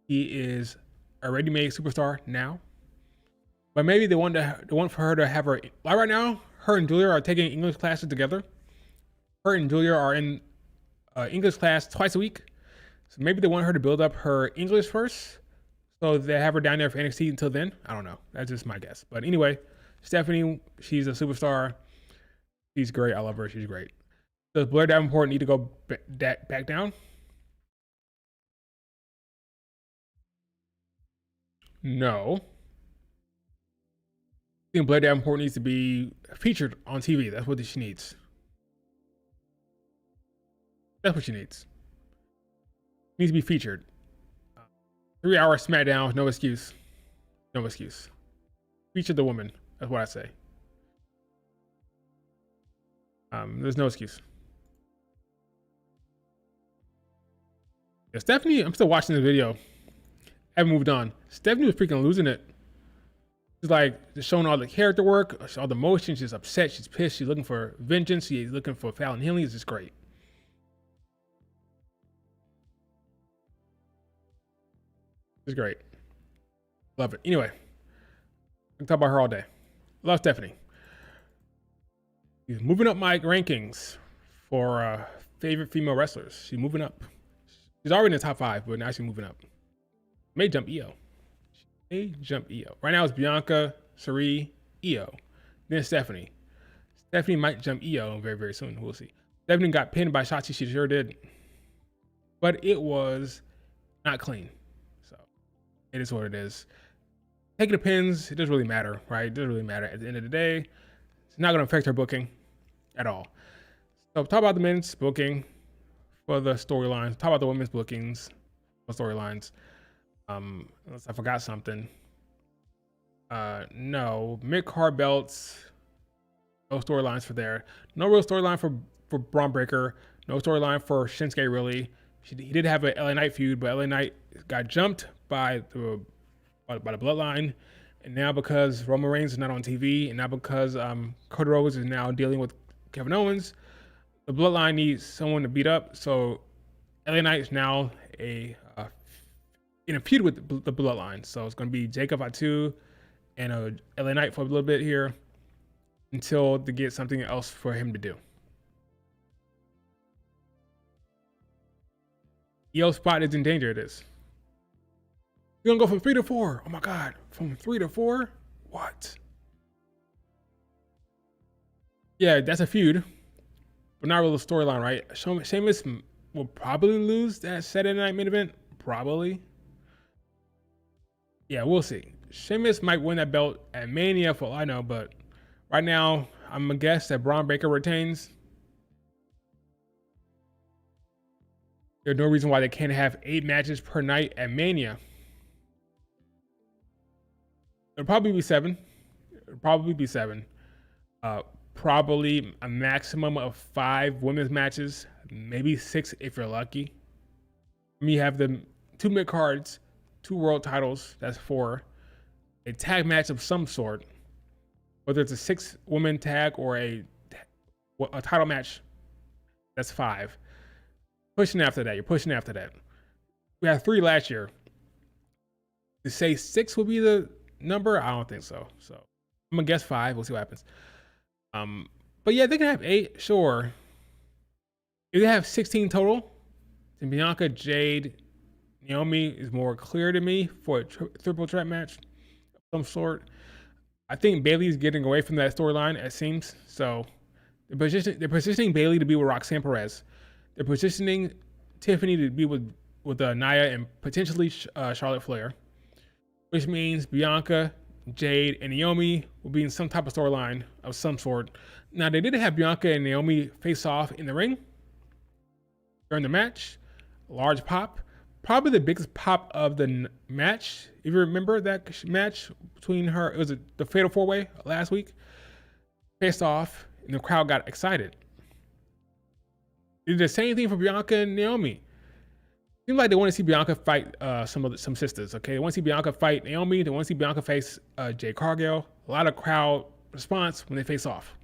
She is a ready-made superstar now. But maybe they want for her to have her, like right now, her and Julia are taking English classes together. Her and Julia are in English class twice a week. So maybe they want her to build up her English first. So they have her down there for NXT until then. I don't know. That's just my guess. But anyway, Stephanie, she's a superstar. She's great. I love her. She's great. Does Blair Davenport need to go back down? No. I think Blair Davenport needs to be featured on TV. That's what she needs. That's what she needs. She needs to be featured. 3-hour SmackDown, no excuse. No excuse. Feature the woman. That's what I say. There's no excuse. Yeah, Stephanie, I'm still watching the video. I haven't moved on. Stephanie was freaking losing it. She's like just showing all the character work, all the emotion. She's upset. She's pissed. She's looking for vengeance. She's looking for Fallon Henley. It's just great. It's great. Love it. Anyway, I can talk about her all day. Love Stephanie. She's moving up my rankings for favorite female wrestlers. She's moving up. She's already in the top 5, but now she's moving up. May jump Io. Right now it's Bianca, Sari, Io. Then Stephanie. Stephanie might jump Io very, very soon. We'll see. Stephanie got pinned by Shotzi. She sure did. But it was not clean. So it is what it is. Taking the pins, it doesn't really matter, right? It doesn't really matter. At the end of the day, it's not going to affect her booking at all. So talk about the men's booking for the storylines. Talk about the women's bookings for storylines. Unless I forgot something. No. Mid-card belts. No storylines for there. No real storyline for Braun Breaker. No storyline for Shinsuke, really. He did have an LA Knight feud, but LA Knight got jumped by the bloodline. And now because Roman Reigns is not on TV, and now because Cody Rhodes is now dealing with Kevin Owens, the bloodline needs someone to beat up. So LA Knight is now in a feud with the bloodline. So it's going to be Jacob Fatu and LA Knight for a little bit here until they get something else for him to do. Io's spot is in danger. It is. You're going to go from 3 to 4. Oh my God. From 3 to 4? What? Yeah, that's a feud, but not really a storyline, right? Sheamus will probably lose that Saturday Night main event. Probably. Yeah, we'll see. Sheamus might win that belt at Mania for all I know, but right now, I'm going to guess that Braun Breaker retains. There's no reason why they can't have 8 matches per night at Mania. It'll probably be 7. Probably a maximum of 5 women's matches, maybe 6 if you're lucky. You have the 2 mid cards, 2 world titles, that's 4. A tag match of some sort, whether it's a 6-woman tag or a title match, that's 5. You're pushing after that. We had 3 last year. To say 6 will be the number, I don't think so. So I'm gonna guess 5. We'll see what happens. But yeah, they can have 8, sure. If they have 16 total, then Bianca, Jade, Naomi is more clear to me for a triple threat match of some sort. I think Bayley's getting away from that storyline, it seems. So they're positioning Bayley to be with Roxanne Perez. They're positioning Tiffany to be with Nia and potentially Charlotte Flair, which means Bianca, Jade, and Naomi will be in some type of storyline of some sort. Now, they did have Bianca and Naomi face off in the ring during the match. Large pop. Probably the biggest pop of the match. If you remember that match between her, it was the Fatal 4-Way last week. Faced off, and the crowd got excited. They did the same thing for Bianca and Naomi. Seems like they want to see Bianca fight some sisters. Okay, they want to see Bianca fight Naomi. They want to see Bianca face Jade Cargill. A lot of crowd response when they face off.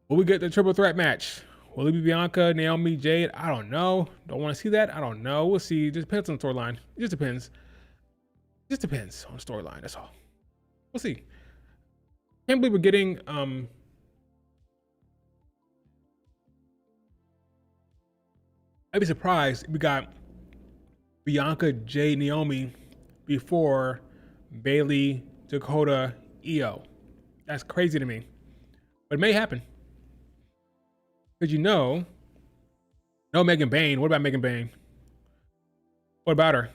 Will we get the triple threat match? Will it be Bianca, Naomi, Jade? I don't know. Don't want to see that. I don't know. We'll see. It just depends on the storyline. It just depends. It just depends on the storyline. That's all. We'll see. Can't believe we're getting I'd be surprised if we got Bianca, Jade, Naomi before Bayley, Dakota, Io. That's crazy to me. But it may happen. Because no Megan Bayne. What about Megan Bayne? What about her?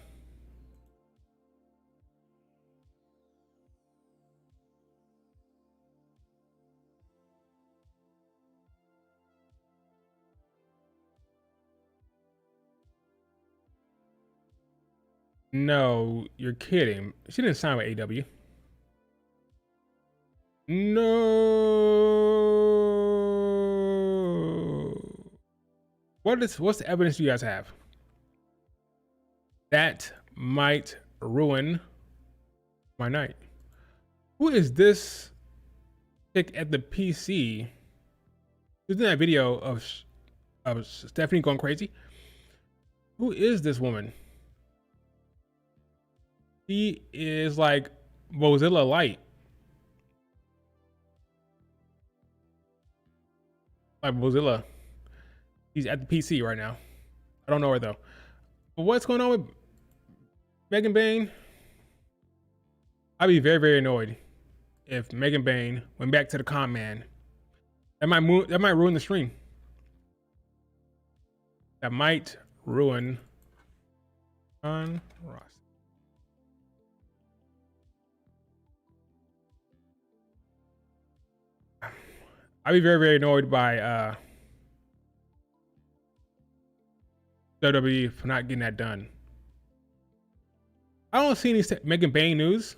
No, you're kidding. She didn't sign with AEW. No. What's the evidence you guys have? That might ruin my night. Who is this chick at the PC? Who's in that video of Stephanie going crazy? Who is this woman? She is like Mozilla Light. Like Mozilla. She's at the PC right now. I don't know her though. But what's going on with Megan Bayne? I'd be very, very annoyed if Megan Bayne went back to the con man. That might ruin the stream. That might ruin on Ross. I'd be very, very annoyed by WWE for not getting that done. I don't see any Megan Bayne news.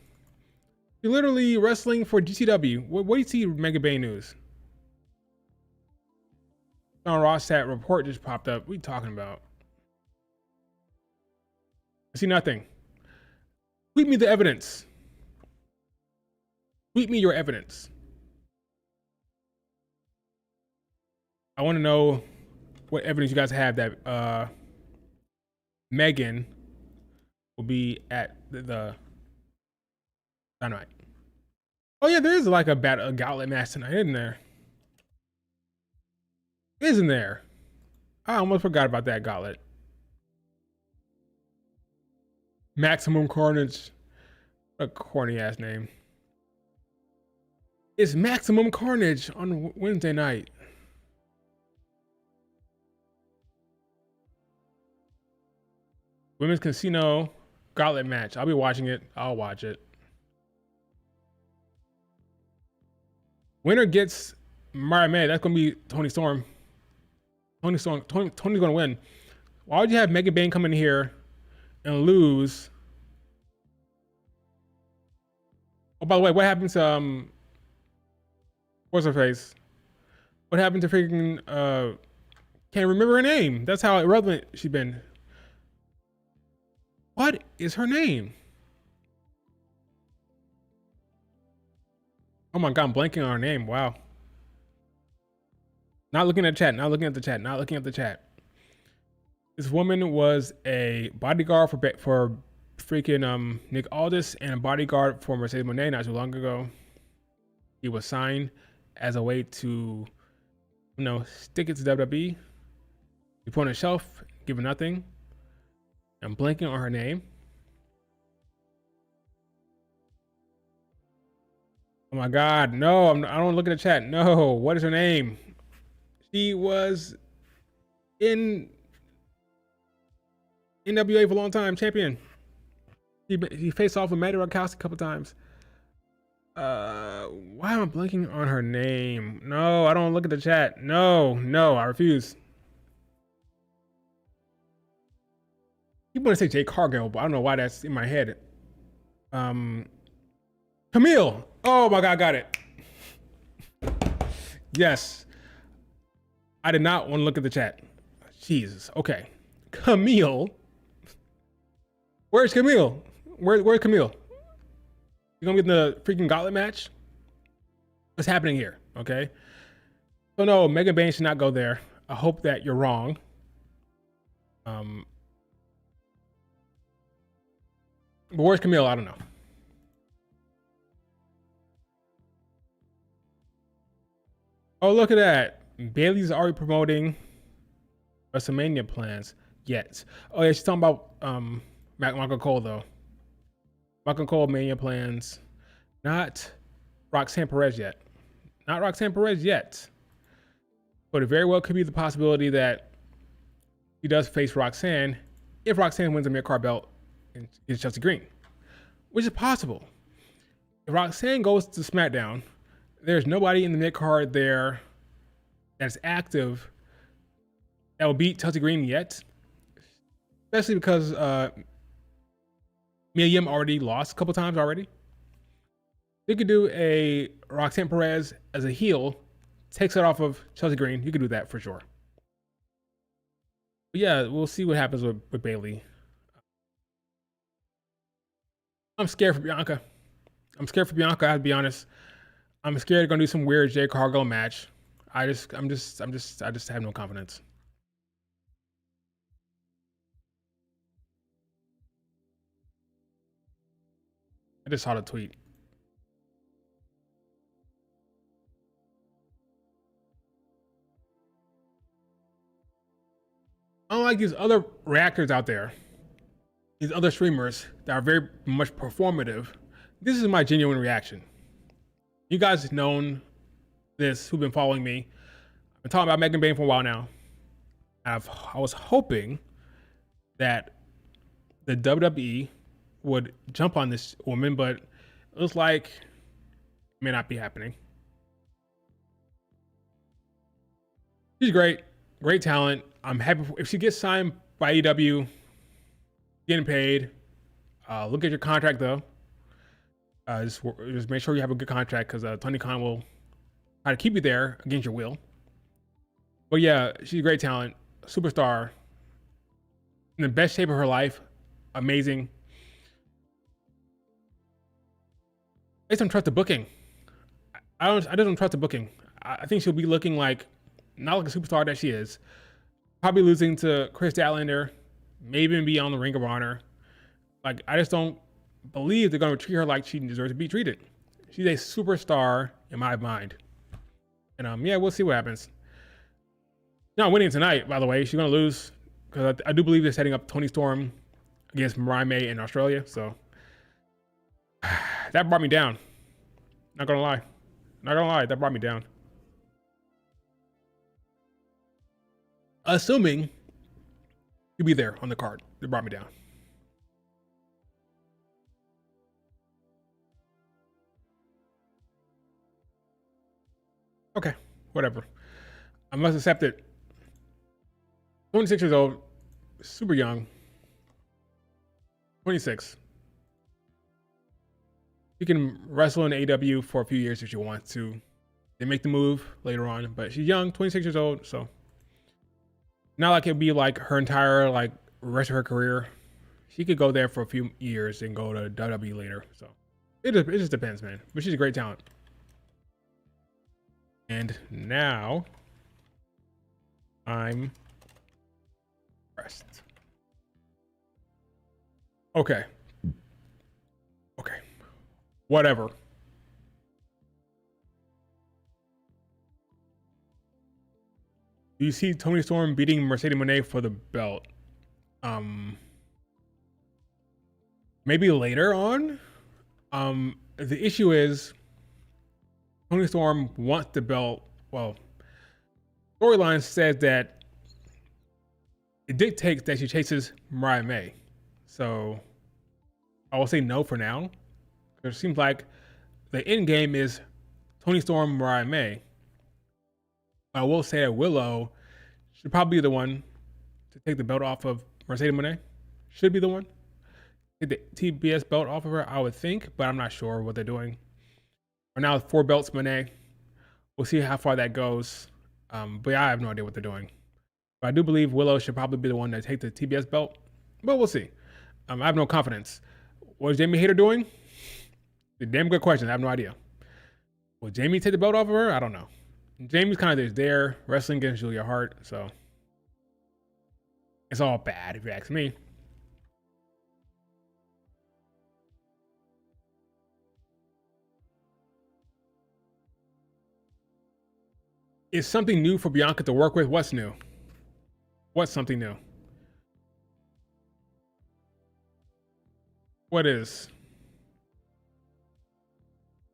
You're literally wrestling for GCW. What do you see Megan Bayne news? On Ross, that report just popped up. What are you talking about? I see nothing. Tweet me the evidence. Tweet me your evidence. I want to know what evidence you guys have that Megan will be at the Dynamite. Oh yeah, there is like a gauntlet match tonight, isn't there? Isn't there? I almost forgot about that gauntlet. Maximum Carnage. A corny ass name. It's Maximum Carnage on Wednesday night. Women's Casino gauntlet match. I'll be watching it. I'll watch it. Winner gets Mariah May. That's gonna be Toni Storm. Toni's gonna win. Why would you have Megan Bayne come in here and lose? Oh, by the way, what happened to what's her face? What happened to freaking can't remember her name. That's how irrelevant she's been. What is her name? Oh my god, I'm blanking on her name. Wow. Not looking at the chat, not looking at the chat, not looking at the chat. This woman was a bodyguard for freaking Nick Aldis and a bodyguard for Mercedes Moné not too long ago. He was signed as a way to No, stick it to WWE. You put on a shelf, give her nothing. I'm blanking on her name. Oh my God, no! I don't look at the chat. No, what is her name? She was in NWA for a long time, champion. He faced off with Maddie Rakowski a couple times. Why am I blanking on her name? No, I don't look at the chat. No, I refuse. People want to say Jay Cargill, but I don't know why that's in my head. Camille. Oh my God, got it. Yes. I did not want to look at the chat. Jesus. Okay. Camille. Where's Camille? Where's Camille? You gonna get in the freaking gauntlet match? What's happening here? Okay. So no, Megan Bain should not go there. I hope that you're wrong. But where's Camille? I don't know. Oh, look at that. Bayley's already promoting WrestleMania plans. Yes. Oh yeah, she's talking about Michael Cole though. Michael Cole Mania plans. Not Roxanne Perez yet. Not Roxanne Perez yet. But it very well could be the possibility that he does face Roxanne if Roxanne wins a mid-card belt against Chelsea Green, which is possible. If Roxanne goes to SmackDown, there's nobody in the mid-card there that's active that will beat Chelsea Green yet, especially because Mia Yim already lost a couple times already. You could do a Roxanne Perez as a heel, takes it off of Chelsea Green. You could do that for sure. But yeah, we'll see what happens with Bayley. I'm scared for Bianca. I have to be honest. I'm scared they're gonna do some weird Jade Cargill match. I just have no confidence. I just saw the tweet. Unlike these other reactors out there, these other streamers that are very much performative, this is my genuine reaction. You guys have known this, who've been following me. I've been talking about Megan Bain for a while now. I was hoping that the WWE would jump on this woman, but it looks like it may not be happening. She's great talent. I'm happy if she gets signed by AEW, getting paid. Look at your contract though. Just make sure you have a good contract because Tony Khan will try to keep you there against your will. But yeah, she's a great talent, superstar, in the best shape of her life, amazing. I just don't trust the booking. I don't trust the booking. I think she'll be looking like not like a superstar that she is. Probably losing to Chris Statlander, maybe even be on the Ring of Honor. Like I just don't believe they're going to treat her like she deserves to be treated. She's a superstar in my mind. And yeah, we'll see what happens. Not winning tonight, by the way. She's going to lose because I do believe they're setting up Toni Storm against Mariah May in Australia. So that brought me down. Not gonna lie, that brought me down. Assuming you'll be there on the card, it brought me down. Okay, whatever. I must accept it. 26 years old, super young. 26. You can wrestle in AEW for a few years if you want to. They make the move later on, but she's young, 26 years old, so not like it'd be like her entire like rest of her career. She could go there for a few years and go to WWE later. So it just depends, man. But she's a great talent. And now I'm pressed. Okay. Whatever. Do you see Toni Storm beating Mercedes Moné for the belt? Maybe later on. The issue is Toni Storm wants the belt. Well, storyline says that it dictates that she chases Mariah May. So I will say no for now. It seems like the end game is Toni Storm, Mariah May. I will say that Willow should probably be the one to take the belt off of Mercedes Moné. Should be the one. Take the TBS belt off of her, I would think, but I'm not sure what they're doing. Right now, 4 belts, Moné. We'll see how far that goes. But yeah, I have no idea what they're doing. But I do believe Willow should probably be the one to take the TBS belt. But we'll see. I have no confidence. What is Jamie Hayter doing? A damn good question. I have no idea. Will Jamie take the belt off of her? I don't know. Jamie's kind of just there wrestling against Julia Hart, so it's all bad if you ask me. Is something new for Bianca to work with? What's new? What's something new? What is?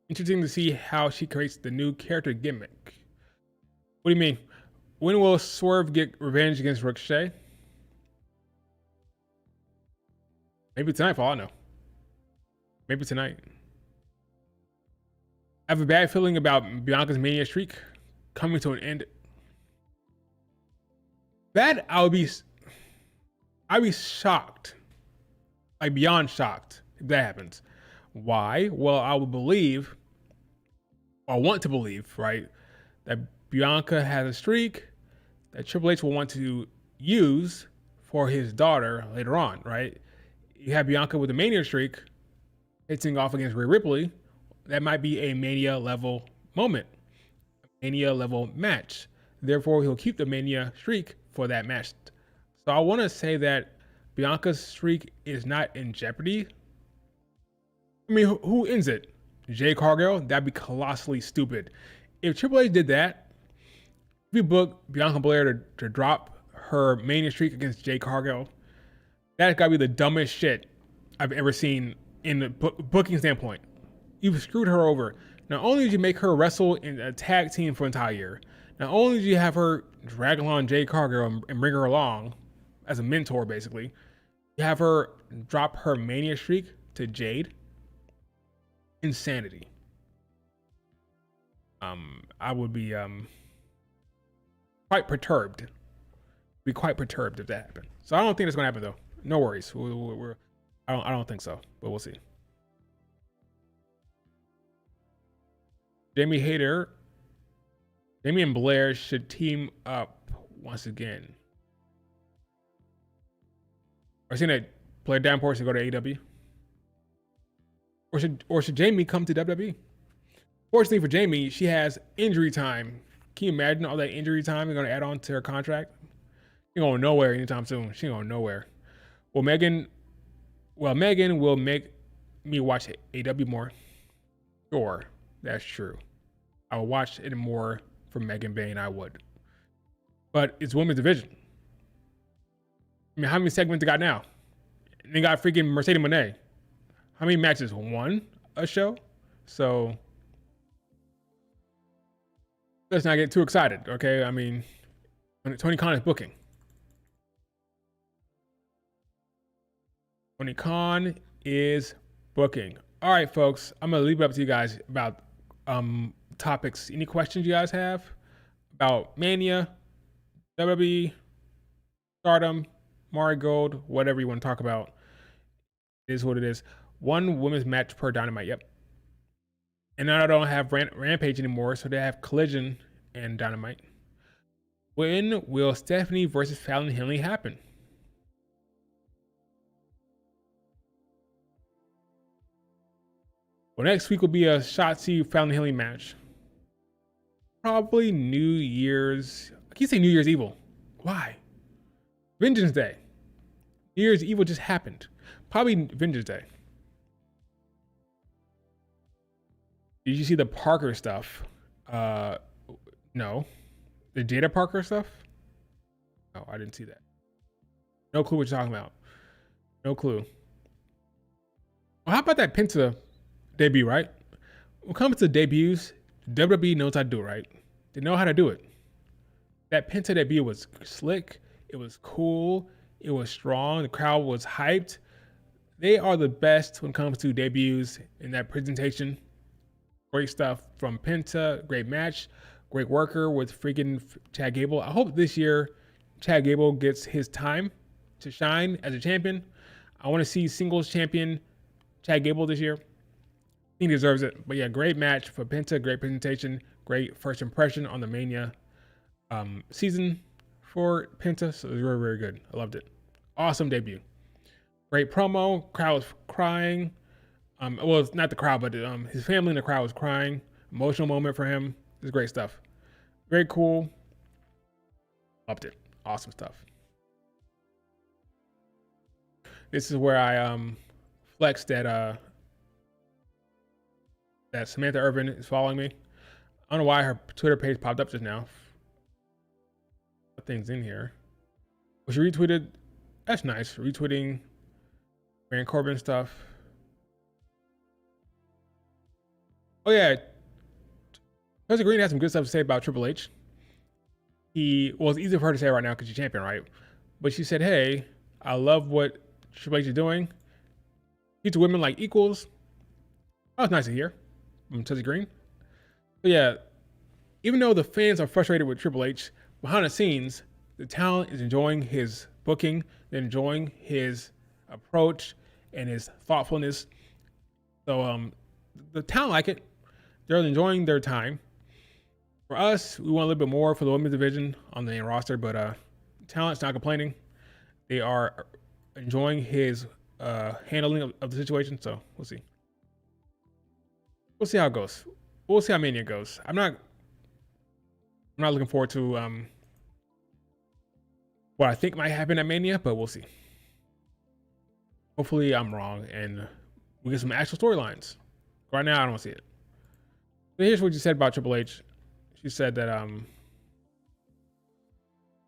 Interesting to see how she creates the new character gimmick. What do you mean? When will Swerve get revenge against Ricochet? Maybe tonight, for all I know. Maybe tonight. I have a bad feeling about Bianca's Mania streak coming to an end. That I'd be shocked, like beyond shocked, if that happens. Why? Well, I would believe, or want to believe, right, that Bianca has a streak that Triple H will want to use for his daughter later on, right? You have Bianca with a Mania streak hitting off against Rhea Ripley. That might be a Mania level moment, a Mania level match. Therefore, he'll keep the Mania streak for that match. So I want to say that Bianca's streak is not in jeopardy. I mean, who ends it? Jade Cargill? That'd be colossally stupid. If Triple H did that, if you book Bianca Belair to drop her Mania streak against Jade Cargill, that's gotta be the dumbest shit I've ever seen in the booking standpoint. You've screwed her over. Not only did you make her wrestle in a tag team for an entire year, not only did you have her drag along Jade Cargill and bring her along as a mentor, basically, you have her drop her Mania streak to Jade. Insanity. I would be quite perturbed. Be quite perturbed if that happened. So I don't think that's gonna happen though. No worries. I don't think so, but we'll see. Jamie Hayter, Jamie and Blair should team up once again. I've seen that Blair Davenport should go to AEW. Or should Jamie come to WWE? Fortunately for Jamie, she has injury time. Can you imagine all that injury time they're going to add on to her contract? She ain't going nowhere anytime soon. She ain't going nowhere. Well, Megan will make me watch AEW more. Sure, that's true. I will watch it more for Megan Bain. I would. But it's women's division. I mean, how many segments they got now? They got freaking Mercedes Moné. How many matches? One a show? So let's not get too excited, okay? I mean, Tony Khan is booking. Tony Khan is booking. All right, folks. I'm gonna leave it up to you guys about topics. Any questions you guys have about Mania, WWE, Stardom, Marigold, whatever you want to talk about? It is what it is. One women's match per Dynamite. Yep. And now I don't have Rampage anymore, so they have Collision and Dynamite. When will Stephanie versus Fallon Henley happen? Well, next week will be a Shotzi Fallon Henley match. Probably New Year's. I keep saying New Year's Evil. Why? Vengeance Day. New Year's Evil just happened. Probably Vengeance Day. Did you see the Parker stuff? No. The Jada Parker stuff? Oh, I didn't see that. No clue what you're talking about. No clue. Well, how about that Pénta debut, right? When it comes to debuts, WWE knows how to do it, right? They know how to do it. That Pénta debut was slick. It was cool. It was strong. The crowd was hyped. They are the best when it comes to debuts in that presentation. Great stuff from Pénta. Great match. Great worker with freaking Chad Gable. I hope this year Chad Gable gets his time to shine as a champion. I want to see singles champion Chad Gable this year. He deserves it. But yeah, great match for Pénta. Great presentation. Great first impression on the Mania season for Pénta. So it was very, very good. I loved it. Awesome debut. Great promo. Crowd was crying. Well, it's not the crowd, but his family in the crowd was crying. Emotional moment for him. It was great stuff. Very cool. Loved it. Awesome stuff. This is where I flexed that that Samantha Irvin is following me. I don't know why her Twitter page popped up just now. Things in here. Well, she retweeted. That's nice. Retweeting Baron Corbin stuff. Oh yeah, Chelsea Green has some good stuff to say about Triple H. Well, it's easy for her to say right now because she's champion, right? But she said, "Hey, I love what Triple H is doing. Treats women like equals." That was nice to hear from Chelsea Green. But yeah, even though the fans are frustrated with Triple H, behind the scenes, the talent is enjoying his booking, they're enjoying his approach and his thoughtfulness. So the talent like it. They're enjoying their time. For us, we want a little bit more for the women's division on the main roster, but talent's not complaining. They are enjoying his handling of the situation. So we'll see. We'll see how it goes. We'll see how Mania goes. I'm not looking forward to what I think might happen at Mania, but we'll see. Hopefully I'm wrong and we get some actual storylines. Right now I don't see it. So here's what you said about Triple H. She said that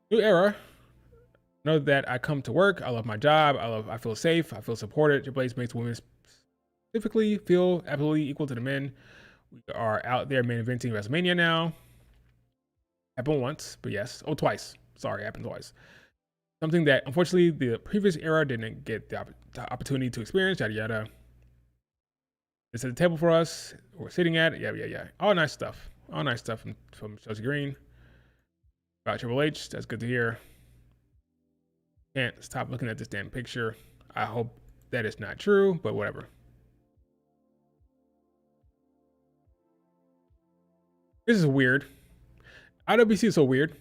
new era. Know that I come to work. I love my job. I feel safe. I feel supported. Triple H makes women specifically feel absolutely equal to the men. We are out there main eventing WrestleMania now. Happened once, but yes. Oh, twice. Sorry, happened twice. Something that unfortunately the previous era didn't get the opportunity to experience. Yada yada. It's at the table for us. We're sitting at it. Yeah. All nice stuff. All nice stuff from Chelsea Green about Triple H. That's good to hear. Can't stop looking at this damn picture. I hope that is not true, but whatever. This is weird. IWC is so weird.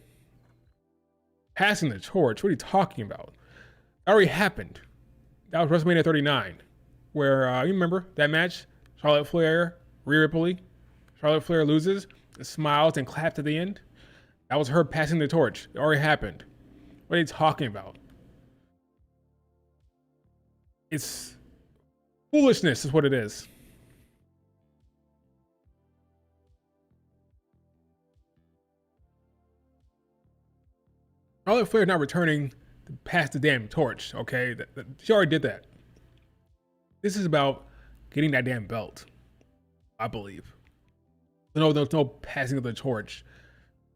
Passing the torch. What are you talking about? That already happened. That was WrestleMania 39, where you remember that match? Charlotte Flair, Rhea Ripley. Charlotte Flair loses, smiles and clapped at the end. That was her passing the torch. It already happened. What are you talking about? It's foolishness is what it is. Charlotte Flair not returning to pass the damn torch, okay? She already did that. This is about getting that damn belt, I believe. No, there's no passing of the torch.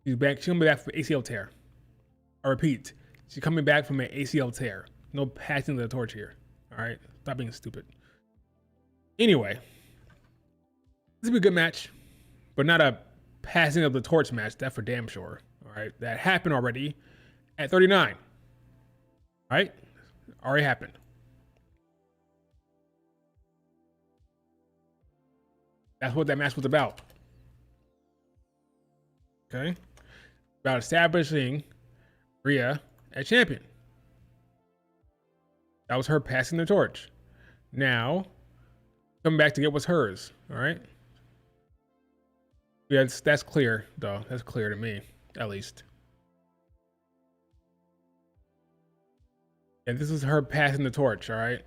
She's coming back from ACL tear. I repeat, she's coming back from an ACL tear. No passing of the torch here. All right? Stop being stupid. Anyway, this will be a good match, but not a passing of the torch match. That's for damn sure. All right? That happened already at 39. All right? Already happened. That's what that match was about. Okay? About establishing Rhea as champion. That was her passing the torch. Now, coming back to get what's hers. All right? Yeah, that's clear, though. That's clear to me, at least. And this is her passing the torch, all right?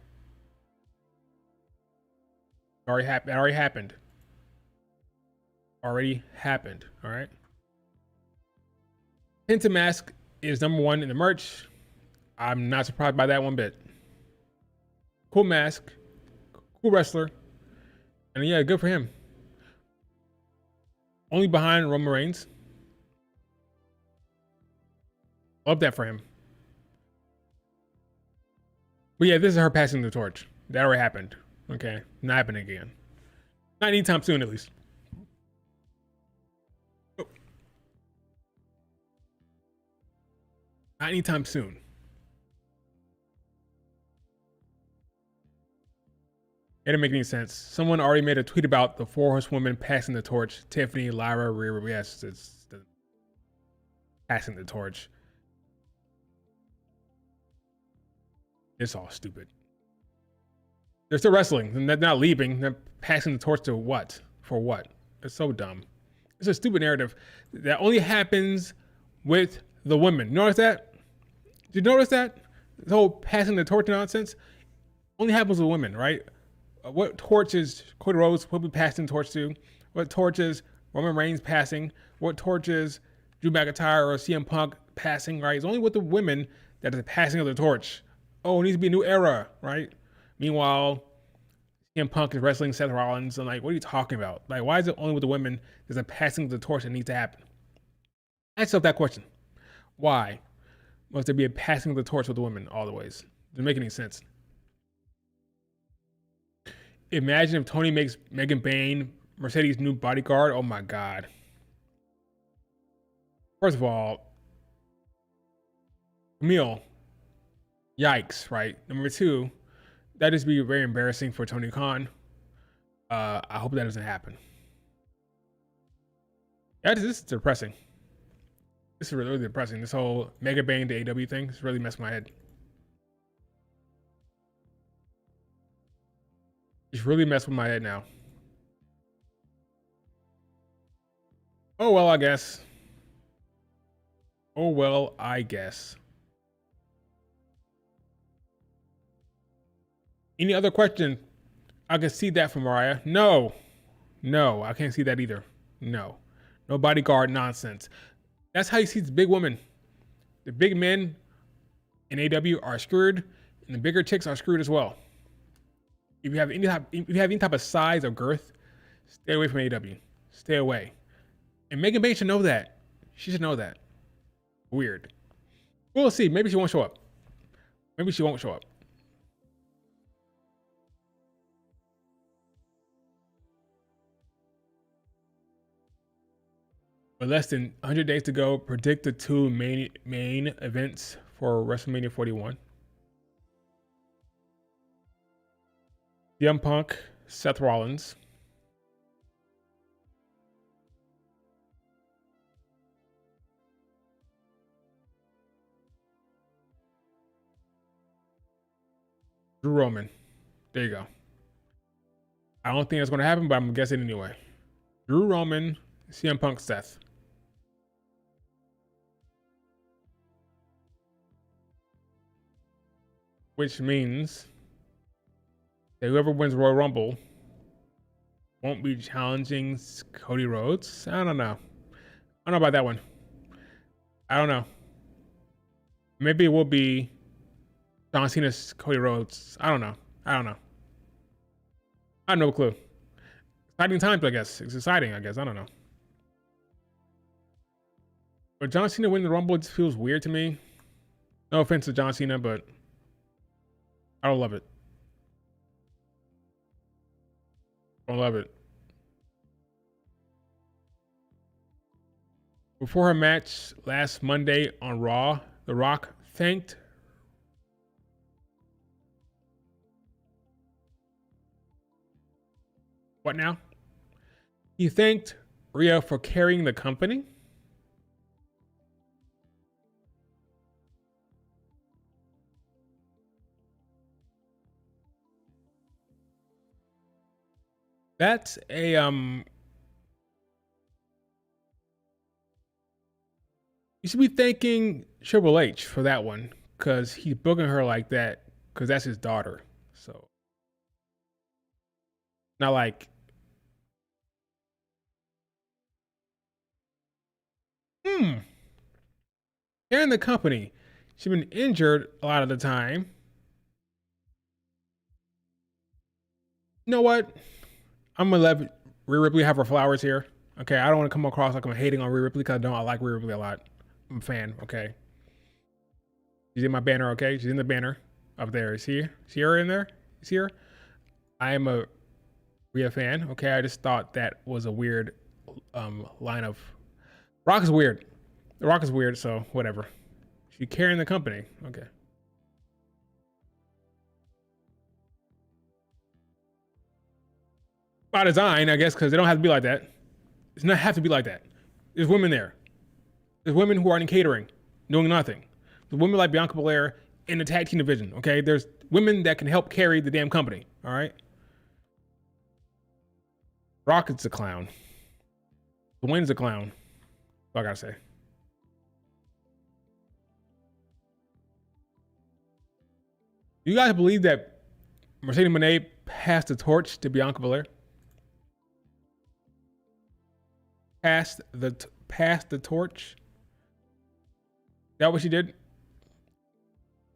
Already happened. Already happened, all right? Pénta mask is number one in the merch. I'm not surprised by that one bit. Cool mask, cool wrestler, and yeah, good for him. Only behind Roman Reigns. Love that for him. But yeah, this is her passing the torch. That already happened. Okay, not happening again. Not anytime soon, at least. Not anytime soon. It didn't make any sense. Someone already made a tweet about the four horsewomen passing the torch. Tiffany, Lyra, Rhea. Yes, it's the passing the torch. It's all stupid. They're still wrestling. And they're not leaving. They're passing the torch to what? For what? It's so dumb. It's a stupid narrative that only happens with the women. Notice that? Did you notice that? This whole passing the torch nonsense only happens with women, right? What torch is Cody Rhodes will be passing the torch to? What torch is Roman Reigns passing? What torch is Drew McIntyre or CM Punk passing, right? It's only with the women that is the passing of the torch. Oh, it needs to be a new era, right? Meanwhile, CM Punk is wrestling Seth Rollins. And like, what are you talking about? Like, why is it only with the women there's a passing of the torch that needs to happen? Ask yourself that question. Why must there be a passing of the torch with the women all the ways? Doesn't make any sense. Imagine if Tony makes Megan Bain Mercedes' new bodyguard. Oh my God. First of all, Camille, yikes, right? Number two, that is be very embarrassing for Tony Khan. I hope that doesn't happen. Yeah, this is depressing. This is really depressing. This whole Mega Bang to AW thing has really messed my head. It's really messed with my head now. Oh well, I guess. Oh well, I guess. Any other question? I can see that from Mariah. No. No, I can't see that either. No. No bodyguard nonsense. That's how you see the big women. The big men in AW are screwed, and the bigger chicks are screwed as well. If you have any type of size or girth, stay away from AW. Stay away. And Megan Bain should know that. She should know that. Weird. We'll see. Maybe she won't show up. Maybe she won't show up. With less than 100 days to go, predict the two main events for WrestleMania 41. CM Punk, Seth Rollins. Drew Roman. There you go. I don't think that's going to happen, but I'm guessing anyway. Drew Roman, CM Punk, Seth. Which means that whoever wins Royal Rumble won't be challenging Cody Rhodes. I don't know. I don't know about that one. I don't know. Maybe it will be John Cena's Cody Rhodes. I don't know. I have no clue. Exciting times, I guess. It's exciting, I guess. I don't know. But John Cena winning the Rumble just feels weird to me. No offense to John Cena, but I don't love it. Don't love it. Before her match last Monday on Raw, The Rock thanked what now? He thanked Rhea for carrying the company. That's a you should be thanking Triple H for that one because he's booking her like that because that's his daughter. So not like carrying the company. She's been injured a lot of the time. You know what? I'm gonna let Rhea Ripley have her flowers here. Okay, I don't want to come across like I'm hating on Rhea Ripley because I like Rhea Ripley a lot. I'm a fan. Okay, she's in my banner. Okay, she's in the banner up there. See her in there? See her? I am a Rhea fan. Okay, I just thought that was a weird line of. Rock is weird. The Rock is weird, so whatever. She's carrying the company. Okay. By design, I guess, because they don't have to be like that. It's not have to be like that. There's women there. There's women who are in catering, doing nothing. There's women like Bianca Belair in the tag team division. Okay, there's women that can help carry the damn company. All right. Rocket's a clown. Dwayne's a clown. That's all I gotta say. Do you guys believe that Mercedes Moné passed the torch to Bianca Belair? Passed the torch? Is that what she did?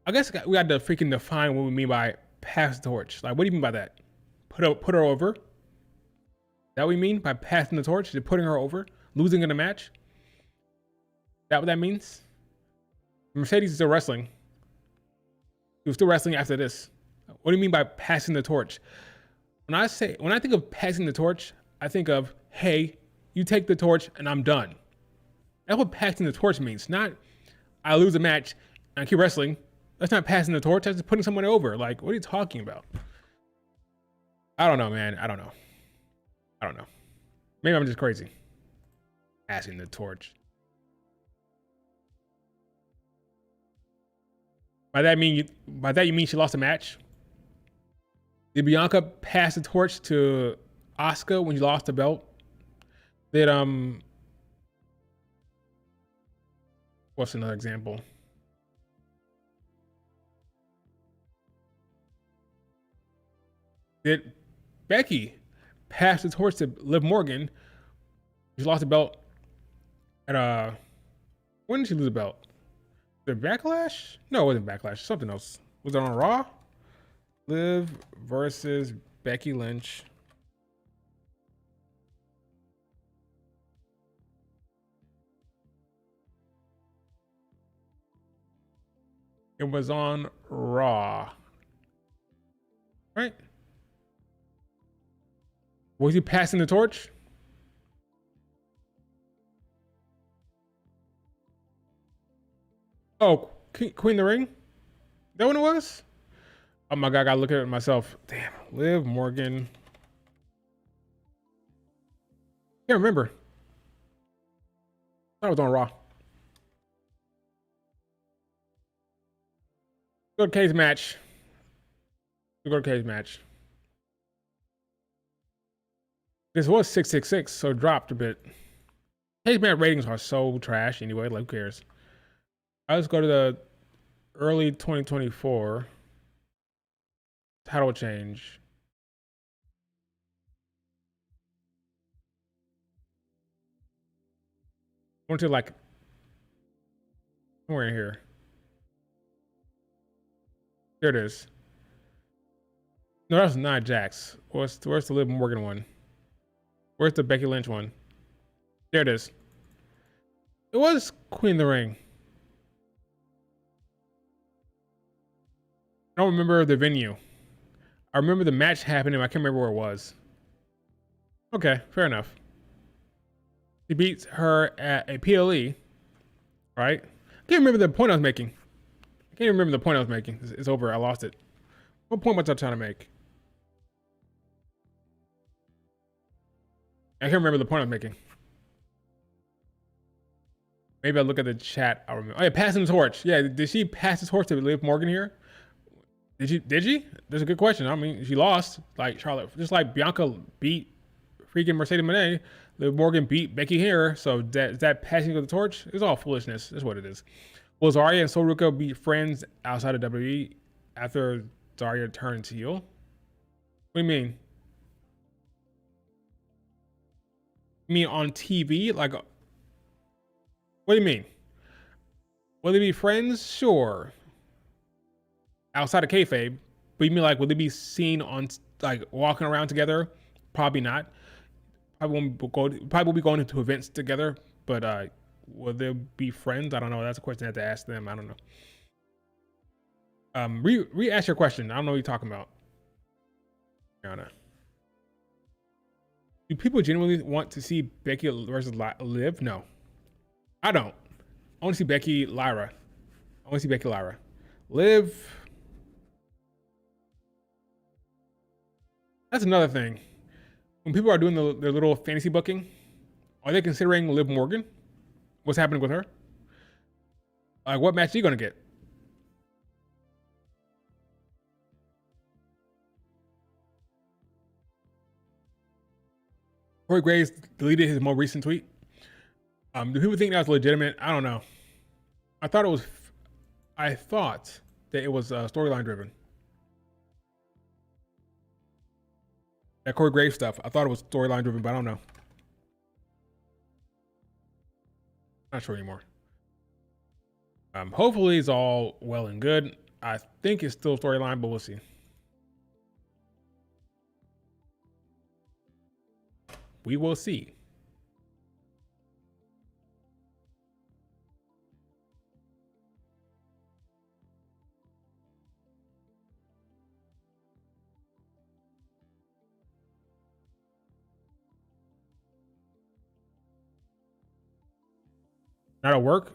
I guess we got to freaking define what we mean by pass the torch. Like, what do you mean by that? Put her over? Is that what we mean by passing the torch? Is it putting her over? Losing in a match? Is that what that means? Mercedes is still wrestling. She was still wrestling after this. What do you mean by passing the torch? When I think of passing the torch, I think of, hey, you take the torch and I'm done. That's what passing the torch means. Not I lose a match and I keep wrestling. That's not passing the torch. That's just putting someone over. Like, what are you talking about? I don't know, man. I don't know. Maybe I'm just crazy. Passing the torch. By that you mean she lost a match? Did Bianca pass the torch to Asuka when she lost the belt? Did what's another example? Did Becky pass the torch to Liv Morgan? She lost the belt at when did she lose the belt? The Backlash? No, it wasn't Backlash. Something else. Was it on Raw? Liv versus Becky Lynch. It was on Raw. Right? Was he passing the torch? Oh, Queen of the Ring? Is that what it was? Oh my God, I gotta look at it myself. Damn, Liv Morgan. Can't remember. I thought it was on Raw. Go to cage match. Go to cage match. This was 666, so it dropped a bit. Cage match ratings are so trash anyway, like who cares? Let's go to the early 2024 title change. I want to like somewhere in here. There it is. No, that's not Jax. Where's the Liv Morgan one? Where's the Becky Lynch one? There it is. It was Queen of the Ring. I don't remember the venue. I remember the match happening. I can't remember where it was. Okay, fair enough. He beats her at a PLE, right? I can't remember the point I was making. It's over. I lost it. What point was I trying to make? I can't remember the point I was making. Maybe I'll look at the chat. I'll remember. Oh yeah, passing the torch. Yeah, did she pass the torch to Liv Morgan here? Did she? That's a good question. I mean, she lost. Like Charlotte, just like Bianca beat freaking Mercedes Moné, Liv Morgan beat Becky here. So that passing of the torch is all foolishness. That's what it is. Will Zarya and Sol Ruka be friends outside of WWE after Zarya turns heel? What do you mean? You mean on TV? Like, what do you mean? Will they be friends? Sure. Outside of kayfabe, but you mean like will they be seen on like walking around together? Probably not. Probably will be going into events together, but will they be friends? I don't know. That's a question I have to ask them. I don't know. Re-ask your question. I don't know what you're talking about. Rihanna. Do people genuinely want to see Becky versus Liv? No, I don't. I want to see Becky Lyra. I want to see Becky Lyra. Liv. That's another thing. When people are doing their little fantasy booking, are they considering Liv Morgan? What's happening with her? Like, what match are you gonna get? Corey Graves deleted his more recent tweet. Do people think that was legitimate? I don't know. I thought that it was storyline driven. That Corey Graves stuff. I thought it was storyline driven, but I don't know. Not sure anymore. Hopefully it's all well and good. I think it's still storyline, but we'll see. We will see. Not at work.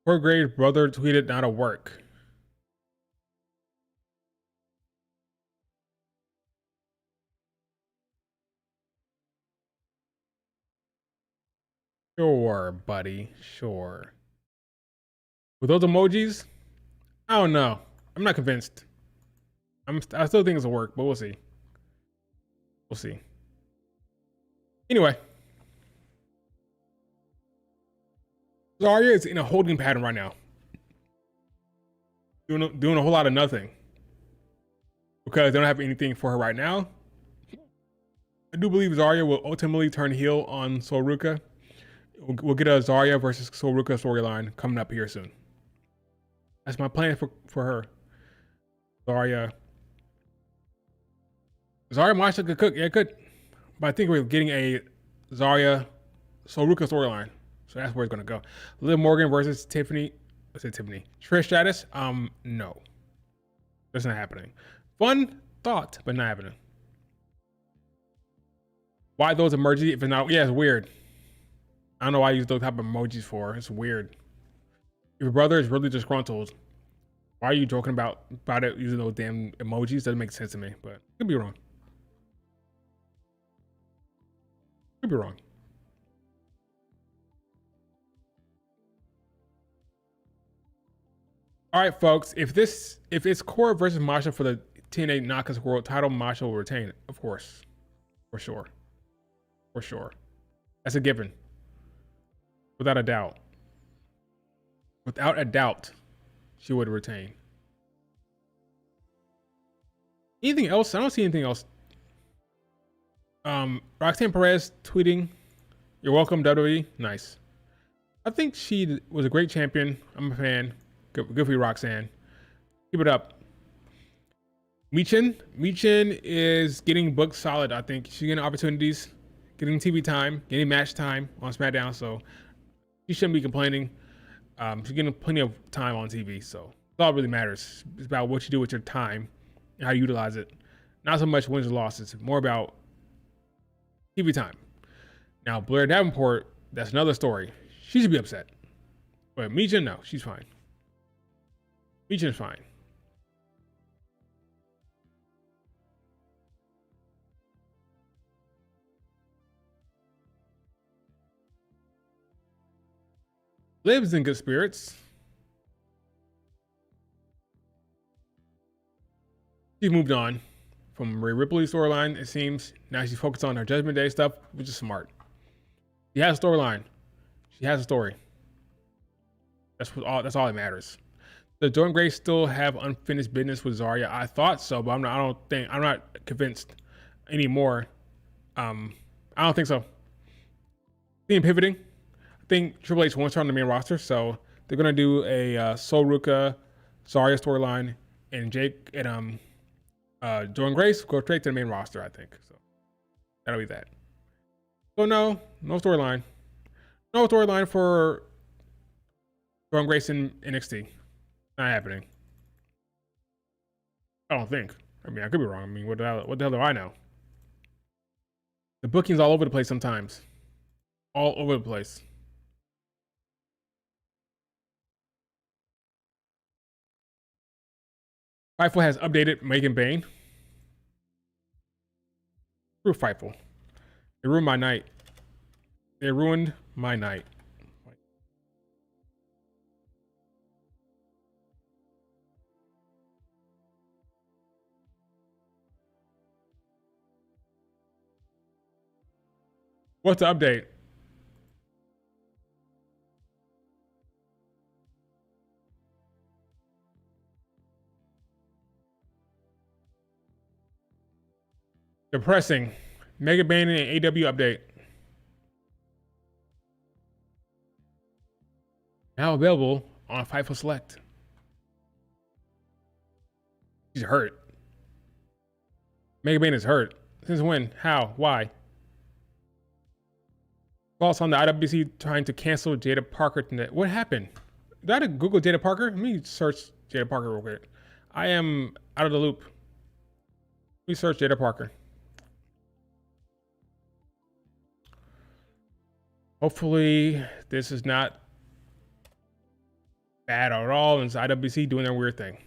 Corey Graves' brother tweeted not at work. Sure, buddy. Sure. With those emojis, I don't know. I'm not convinced. I still think it's a work, but we'll see. We'll see. Anyway, Zarya is in a holding pattern right now, doing a whole lot of nothing because they don't have anything for her right now. I do believe Zarya will ultimately turn heel on Sol Ruca. We'll get a Zarya versus Sol Ruca storyline coming up here soon. That's my plan for her. Zarya Masha could cook. Yeah, could. But I think we're getting a Zarya Sol Ruca storyline. So that's where it's gonna go. Liv Morgan versus Tiffany. Let's say Tiffany. Trish Stratus. No. That's not happening. Fun thought, but not happening. Why those emojis if it's not? Yeah, it's weird. I don't know why I use those type of emojis for. It's weird. If your brother is really disgruntled, why are you joking about it using those damn emojis? Doesn't make sense to me, but could be wrong. Could be wrong. All right, folks. If it's Cora versus Masha for the TNA Knockouts World Title, Masha will retain, of course, for sure. That's a given, without a doubt. Without a doubt, she would retain. Anything else? I don't see anything else. Roxanne Perez tweeting, "You're welcome, WWE." Nice. I think she was a great champion. I'm a fan. Good for you, Roxanne. Keep it up. Michin is getting booked solid. I think she's getting opportunities, getting TV time, getting match time on SmackDown. So she shouldn't be complaining. She's getting plenty of time on TV. So that's all that really matters. It's about what you do with your time and how you utilize it. Not so much wins or losses. More about TV time. Now, Blair Davenport, that's another story. She should be upset. But Michin, no, she's fine. Michin's fine. Liv's in good spirits. She's moved on from Rhea Ripley's storyline, it seems. Now she's focused on her Judgment Day stuff, which is smart. She has a storyline. She has a story. That's all that matters. Does Jordan Grace still have unfinished business with Zarya? I thought so, but I'm not convinced anymore. I don't think so. Being pivoting, I think Triple H wants her on the main roster, so they're gonna do a Sol Ruka, Zarya storyline, and Jake and Jordan Grace go straight to the main roster. I think so. That'll be that. So no storyline, no storyline for Jordan Grace in NXT. Not happening. I don't think. I mean, I could be wrong. I mean, what the hell do I know? The booking's all over the place sometimes. All over the place. Fightful has updated Megan Bain. Screw Fightful. They ruined my night. They ruined my night. What's the update? Depressing. Mega Bain and AW update. Now available on Fightful Select. She's hurt. Mega Bain is hurt. Since when? How? Why? Thoughts on the IWC trying to cancel Jada Parker tonight. What happened? Did I Google Jada Parker? Let me search Jada Parker real quick. I am out of the loop. Let me search Jada Parker. Hopefully this is not bad at all, and it's IWC doing their weird thing.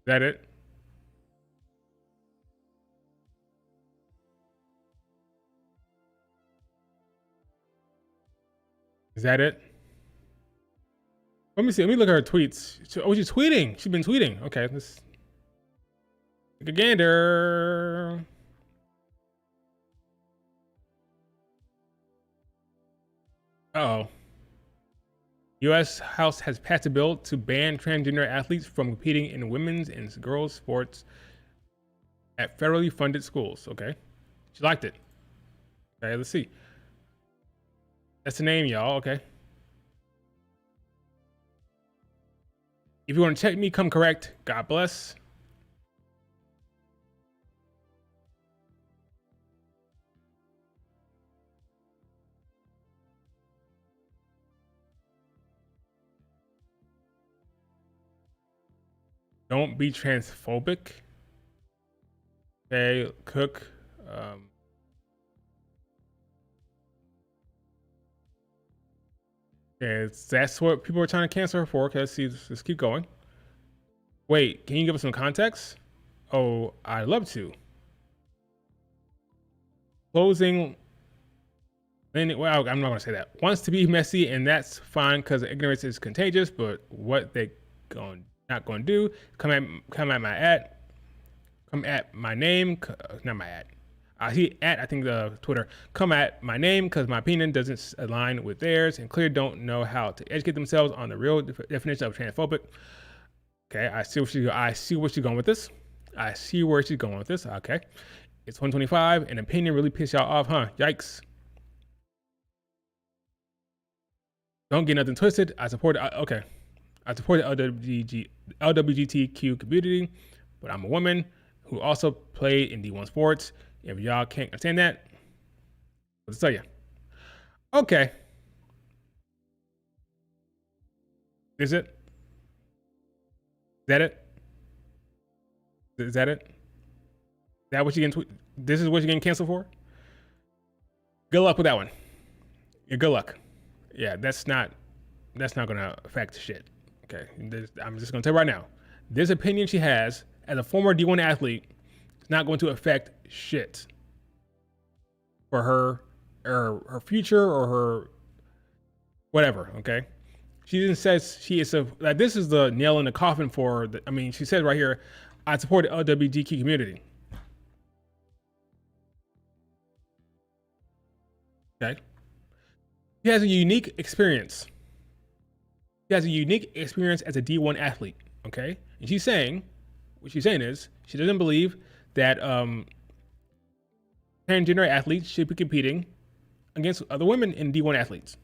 Is that it? Is that it? Let me see. Let me look at her tweets. Oh, she's tweeting. She's been tweeting. Okay, let's take a gander. Uh-oh. U.S. House has passed a bill to ban transgender athletes from competing in women's and girls' sports at federally funded schools. Okay. She liked it. Okay, let's see. That's the name, y'all. Okay. If you want to check me, come correct. God bless. Don't be transphobic. Okay, Cook. Okay, that's what people are trying to cancel her for. Okay, let's keep going. Wait, can you give us some context? Oh, I'd love to. Closing. Well, I'm not going to say that. Wants to be messy, and that's fine because ignorance is contagious. But what they not going to do? Come at my name. Not my ad. I think the Twitter. Come at my name because my opinion doesn't align with theirs, and clearly don't know how to educate themselves on the real definition of transphobic. Okay, I see where she's going with this. Okay, it's 125. An opinion really pissed y'all off, huh? Yikes. Don't get nothing twisted. I support the LWGTQ community, but I'm a woman who also played in D1 sports. If y'all can't understand that, let's tell you. Okay. Is it? Is that it? Is that it? Is that what you getting? This is what you're getting canceled for? Good luck with that one. Yeah, good luck. Yeah, that's not gonna affect shit. Okay, I'm just gonna tell you right now. This opinion she has as a former D1 athlete is not going to affect shit for her future or her whatever. Okay, She didn't say she is a like this is the nail in the coffin for. I mean, she said right here, I support the LGBTQ community. Okay. She has a unique experience. She has a unique experience as a D1 athlete. Okay, and she's saying, what she's saying is, she doesn't believe that transgender athletes should be competing against other women in D1 athletes.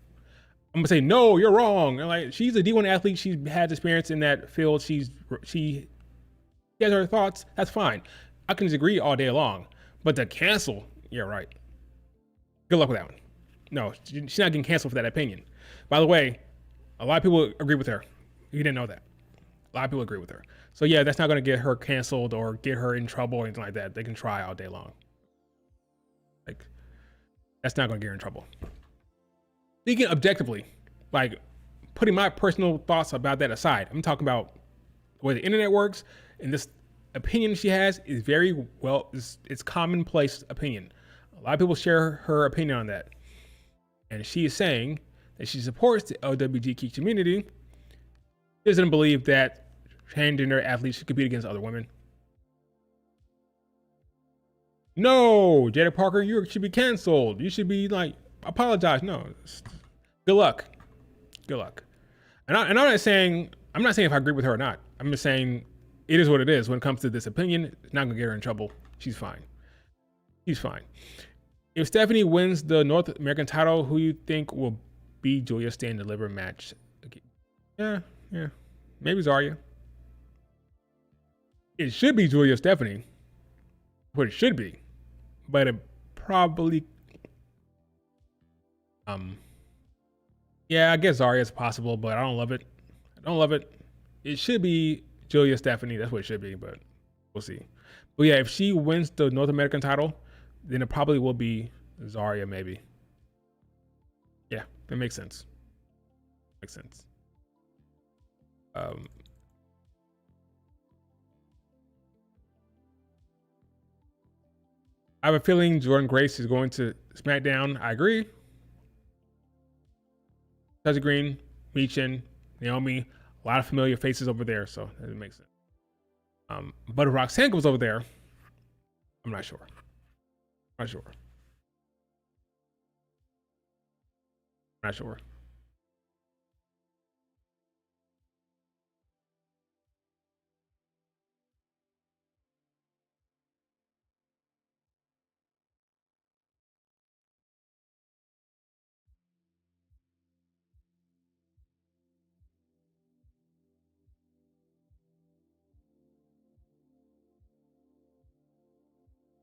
I'm gonna say, no, you're wrong. And like, she's a D1 athlete. She has experience in that field. She has her thoughts. That's fine. I can disagree all day long, but to cancel, yeah, right. Good luck with that one. No, she's not getting canceled for that opinion. By the way, a lot of people agree with her. You didn't know that. A lot of people agree with her. So yeah, that's not going to get her canceled or get her in trouble or anything like that. They can try all day long. Like, that's not going to get her in trouble. Speaking objectively, like putting my personal thoughts about that aside, I'm talking about the way the internet works, and this opinion she has is very well, it's commonplace opinion. A lot of people share her opinion on that. And she is saying that she supports the LGBTQ community. She doesn't believe that transgender athletes should compete against other women. No, Jada Parker, you should be canceled. You should be like, apologize. No, good luck. Good luck. And I'm not saying if I agree with her or not. I'm just saying it is what it is when it comes to this opinion. It's not gonna get her in trouble. She's fine. She's fine. If Stephanie wins the North American title, who you think will be Julia's stand and deliver match? Okay. Yeah. Maybe Zarya. It should be Julia Stephanie. What it should be. But it probably yeah, I guess Zarya is possible, but I don't love it. It should be Julia Stephanie. That's what it should be, but we'll see. But yeah, if she wins the North American title, then it probably will be Zarya, maybe. Yeah, that makes sense. Makes sense. I have a feeling Jordan Grace is going to SmackDown. I agree. Tasha Green, Michin, Naomi, a lot of familiar faces over there, so that makes sense. But if Roxanne goes over there, I'm not sure. Not sure.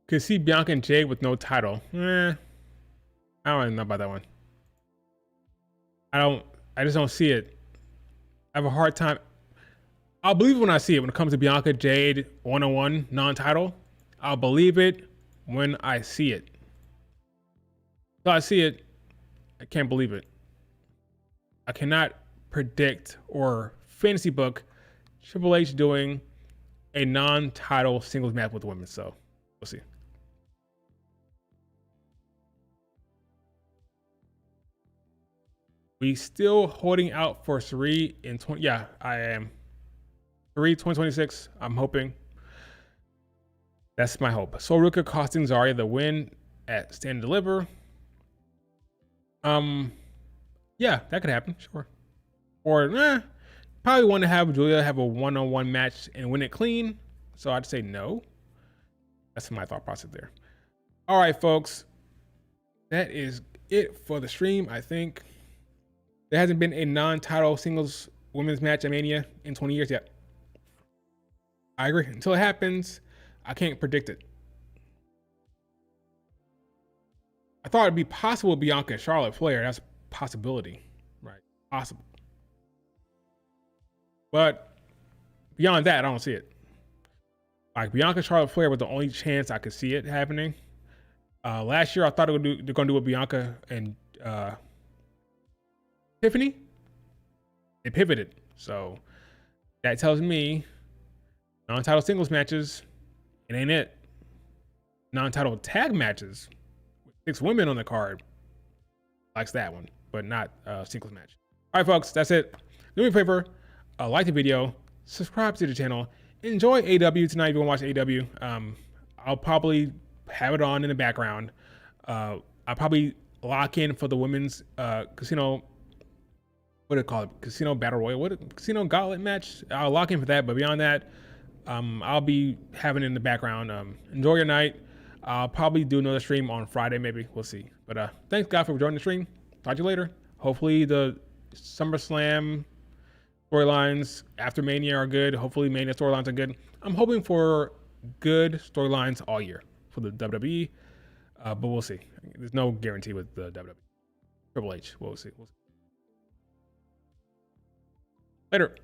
Could see Bianca and Jade with no title. I don't know about that one. I just don't see it. I have a hard time. I'll believe it when I see it. When it comes to Bianca, Jade, one-on-one, non-title, I'll believe it when I see it. So I see it, I can't believe it. I cannot predict or fantasy book Triple H doing a non-title singles match with women. So we'll see. We still holding out for Sari in 20. Yeah, I am. Sari 2026. I'm hoping. That's my hope. So Ruka costing Zarya the win at Stand and Deliver. Yeah, that could happen. Sure. Or probably want to have Julia have a one-on-one match and win it clean. So I'd say no. That's my thought process there. All right, folks. That is it for the stream, I think. There hasn't been a non-title singles women's match at Mania in 20 years yet. I agree. Until it happens, I can't predict it. I thought it'd be possible with Bianca and Charlotte Flair. That's a possibility, right? Possible. But beyond that, I don't see it. Like Bianca, Charlotte Flair was the only chance I could see it happening. Last year, I thought they're going to do with Bianca and Tiffany. They pivoted. So that tells me non-title singles matches, it ain't it. Non-title tag matches with 6 women on the card, likes that one, but not singles match. All right, folks, that's it. do me a favor, like the video, subscribe to the channel, enjoy AW tonight if you want to watch AW. I'll probably have it on in the background. I'll probably lock in for the women's casino, what do they call it? Casino Battle Royal, Casino Gauntlet match. I'll lock in for that, but beyond that, I'll be having it in the background. Enjoy your night. I'll probably do another stream on Friday, maybe. We'll see. But thanks, God, for joining the stream. Talk to you later. Hopefully the SummerSlam storylines after Mania are good. Hopefully Mania storylines are good. I'm hoping for good storylines all year for the WWE, but we'll see. There's no guarantee with the WWE. Triple H, we'll see. Later.